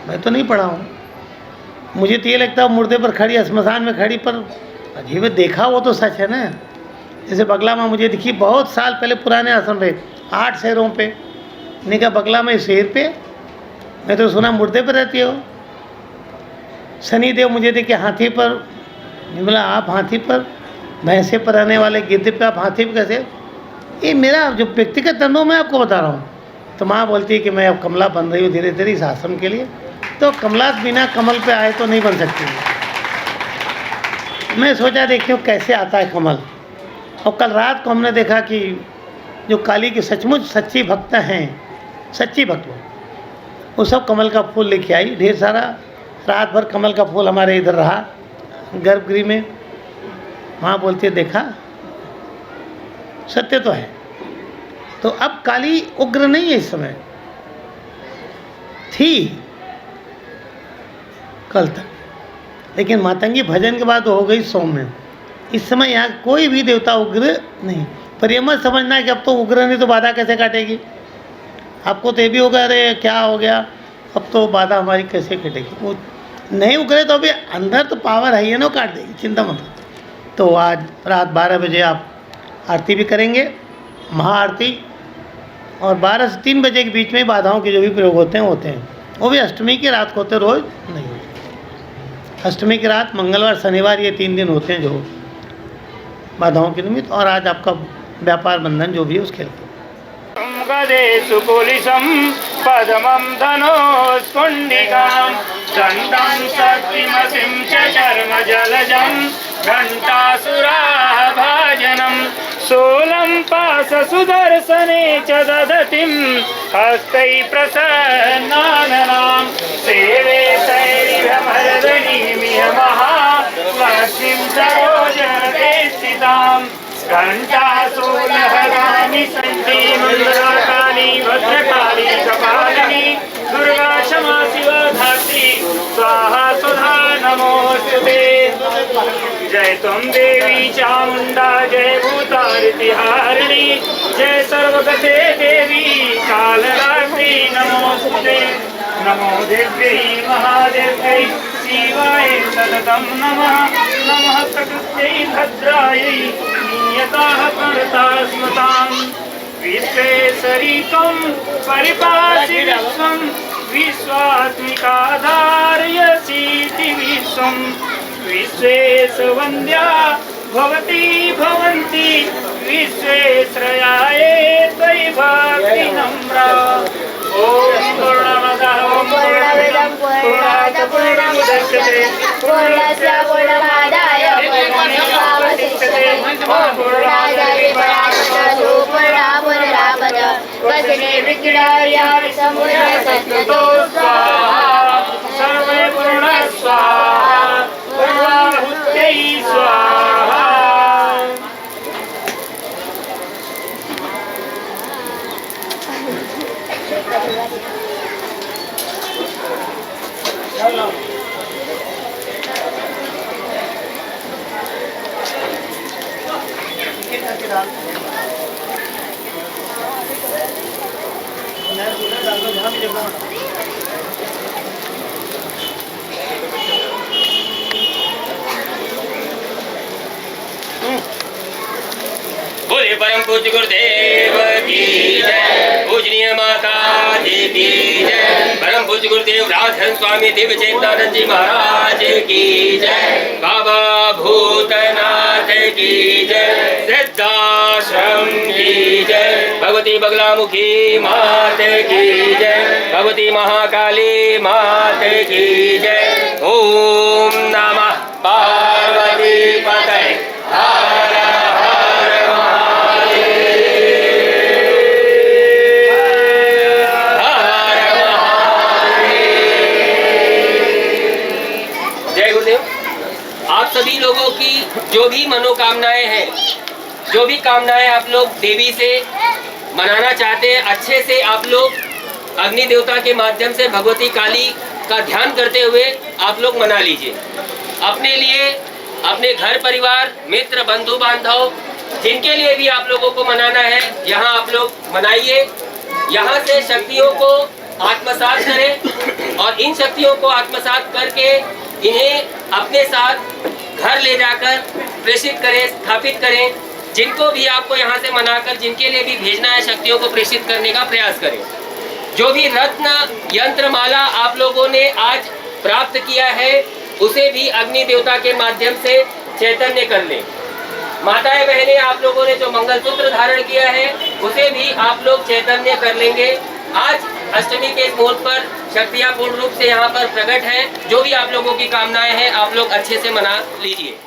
मैं तो नहीं पढ़ा हूँ। मुझे तो ये लगता है मुर्दे पर खड़ी, श्मशान में खड़ी, पर अजीब देखा वो तो सच है ना। जैसे बगला माँ मुझे दिखी बहुत साल पहले पुराने आश्रम पे 8 शेरों पे। मैंने कहा बगला माँ शेर पे, मैं तो सुना मुर्दे पर रहती हो। शनि देव मुझे देखे हाथी पर, बोला आप हाथी पर, भैंसे पर रहने वाले गिद्ध पे, आप हाथी पर कैसे? ये मेरा जो व्यक्तिगत अनुभव मैं आपको बता रहा हूँ। तो माँ बोलती है कि मैं अब कमला बन रही हूँ धीरे धीरे इस आश्रम के लिए। तो कमला बिना कमल पे आए तो नहीं बन सकती। मैं सोचा देखियो कैसे आता है कमल। और कल रात को हमने देखा कि जो काली की सचमुच सच्ची भक्त हैं, सच्ची भक्त, वो सब कमल का फूल लेके आई ढेर सारा। रात भर कमल का फूल हमारे इधर रहा गर्भगृह में। माँ बोलती है देखा सत्य तो है। तो अब काली उग्र नहीं है, इस समय थी कल तक, लेकिन मातंगी भजन के बाद हो गई सौम्य। इस समय यहाँ कोई भी देवता उग्र नहीं। पर यह मत समझना है कि अब तो उग्र नहीं तो बाधा कैसे काटेगी। आपको तो ये भी होगा अरे क्या हो गया, अब तो बाधा हमारी कैसे कटेगी। वो नहीं उगरे तो अभी अंदर तो पावर है ही ना, काट देगी, चिंता मत। तो आज रात 12 बजे आप आरती भी करेंगे, महाआरती, और 12 से 3 बजे के बीच में बाधाओं के जो भी प्रयोग होते हैं वो भी अष्टमी की रात को होते, रोज नहीं होते। अष्टमी की रात, मंगलवार शनिवार, ये 3 दिन होते हैं जो बाधाओं के निमित्त। और आज आपका व्यापार बंधन जो भी है उसके गदेषु कुलिशं पद्मं धनुष्कुण्डिकां दण्डं शक्तिमसिं च चर्मजलजं घण्टासुराः भाजनं शूलं पाशसुदर्शने च दधतिं हस्तैः प्रसन्नाननां सेवे तैरिभमर्दनीमिह महालक्ष्मीं सरोजते स्थितां घण्टाशूलहराणि सन्ति मङ्गलाकाली भद्रकाली कपालिनी दुर्गा क्षमा शिवा धात्री स्वाहा सुधा नमोस्तुते। जय त्वं देवी चामुण्डा जय भूतारितिहारिणी जय सर्वगते देवी कालरात्रि नमोस्तुते। नमो देव्यै महादेव्यै शिवाय सततं नमः नमः प्रकृत्यै भद्रायै नियताः कर्ता स्मताम् विश्वेश्वरीकं परिपासि विश्वं विश्वात्मिकाधारयसीति विश्वं विश्वेशवन्द्या भवती भवन्ति विश्वेश्रयाये त्वयि भक्ति नम्रा। ॐ पूर्णमदः पूर्णमिदं पूर्णात् पूर्णमुदच्यते पूर्णस्य पूर्णमादाय पूर्णमेवावशिष्यते पूर्णाय पराशतो पुनरापद वचने विग्रहार्याणि सम्पूर्णसंस्कृतो स्वाहा सर्वे पूर्ण स्वाहा पूर्णाहुत्यै स्वाहा। बोले परम पूज्य गुरुदेव की जय। पूजनीय माता जी की जय। परम पूज्य गुरुदेव राजधन स्वामी दिव्य चेतनानंद जी महाराज की जय। बाबा भूतनाथ की जय। सिद्धाश्रम की जय। भगवती बगलामुखी मात की जय। भगवती महाकाली मात की जय। ओम नमः पार्वती पतये हर हर आप सभी लोगों की जो भी मनोकामनाएं हैं, जो भी कामनाएं आप लोग देवी से मनाना चाहते हैं, अच्छे से आप लोग अग्नि देवता के माध्यम से भगवती काली का ध्यान करते हुए आप लोग मना लीजिए। अपने लिए, अपने घर परिवार, मित्र, बंधु बांधव, जिनके लिए भी आप लोगों को मनाना है, यहाँ आप लोग मनाइए। यहाँ से शक्तियों को आत्मसात करें और इन शक्तियों को आत्मसात करके इन्हें अपने साथ घर ले जाकर प्रेषित करें, स्थापित करें। जिनको भी आपको यहाँ से मनाकर जिनके लिए भी भेजना है, शक्तियों को प्रेषित करने का प्रयास करें। जो भी रत्न यंत्र माला आप लोगों ने आज प्राप्त किया है, उसे भी अग्नि देवता के माध्यम से चैतन्य कर लें। माताएं बहनें, आप लोगों ने जो मंगलसूत्र धारण किया है, उसे भी आप लोग चैतन्य कर लेंगे। आज अष्टमी के इस मुहूर्त पर शक्तियाँ पूर्ण रूप से यहाँ पर प्रकट है। जो भी आप लोगों की कामनाएं हैं, आप लोग अच्छे से मना लीजिए।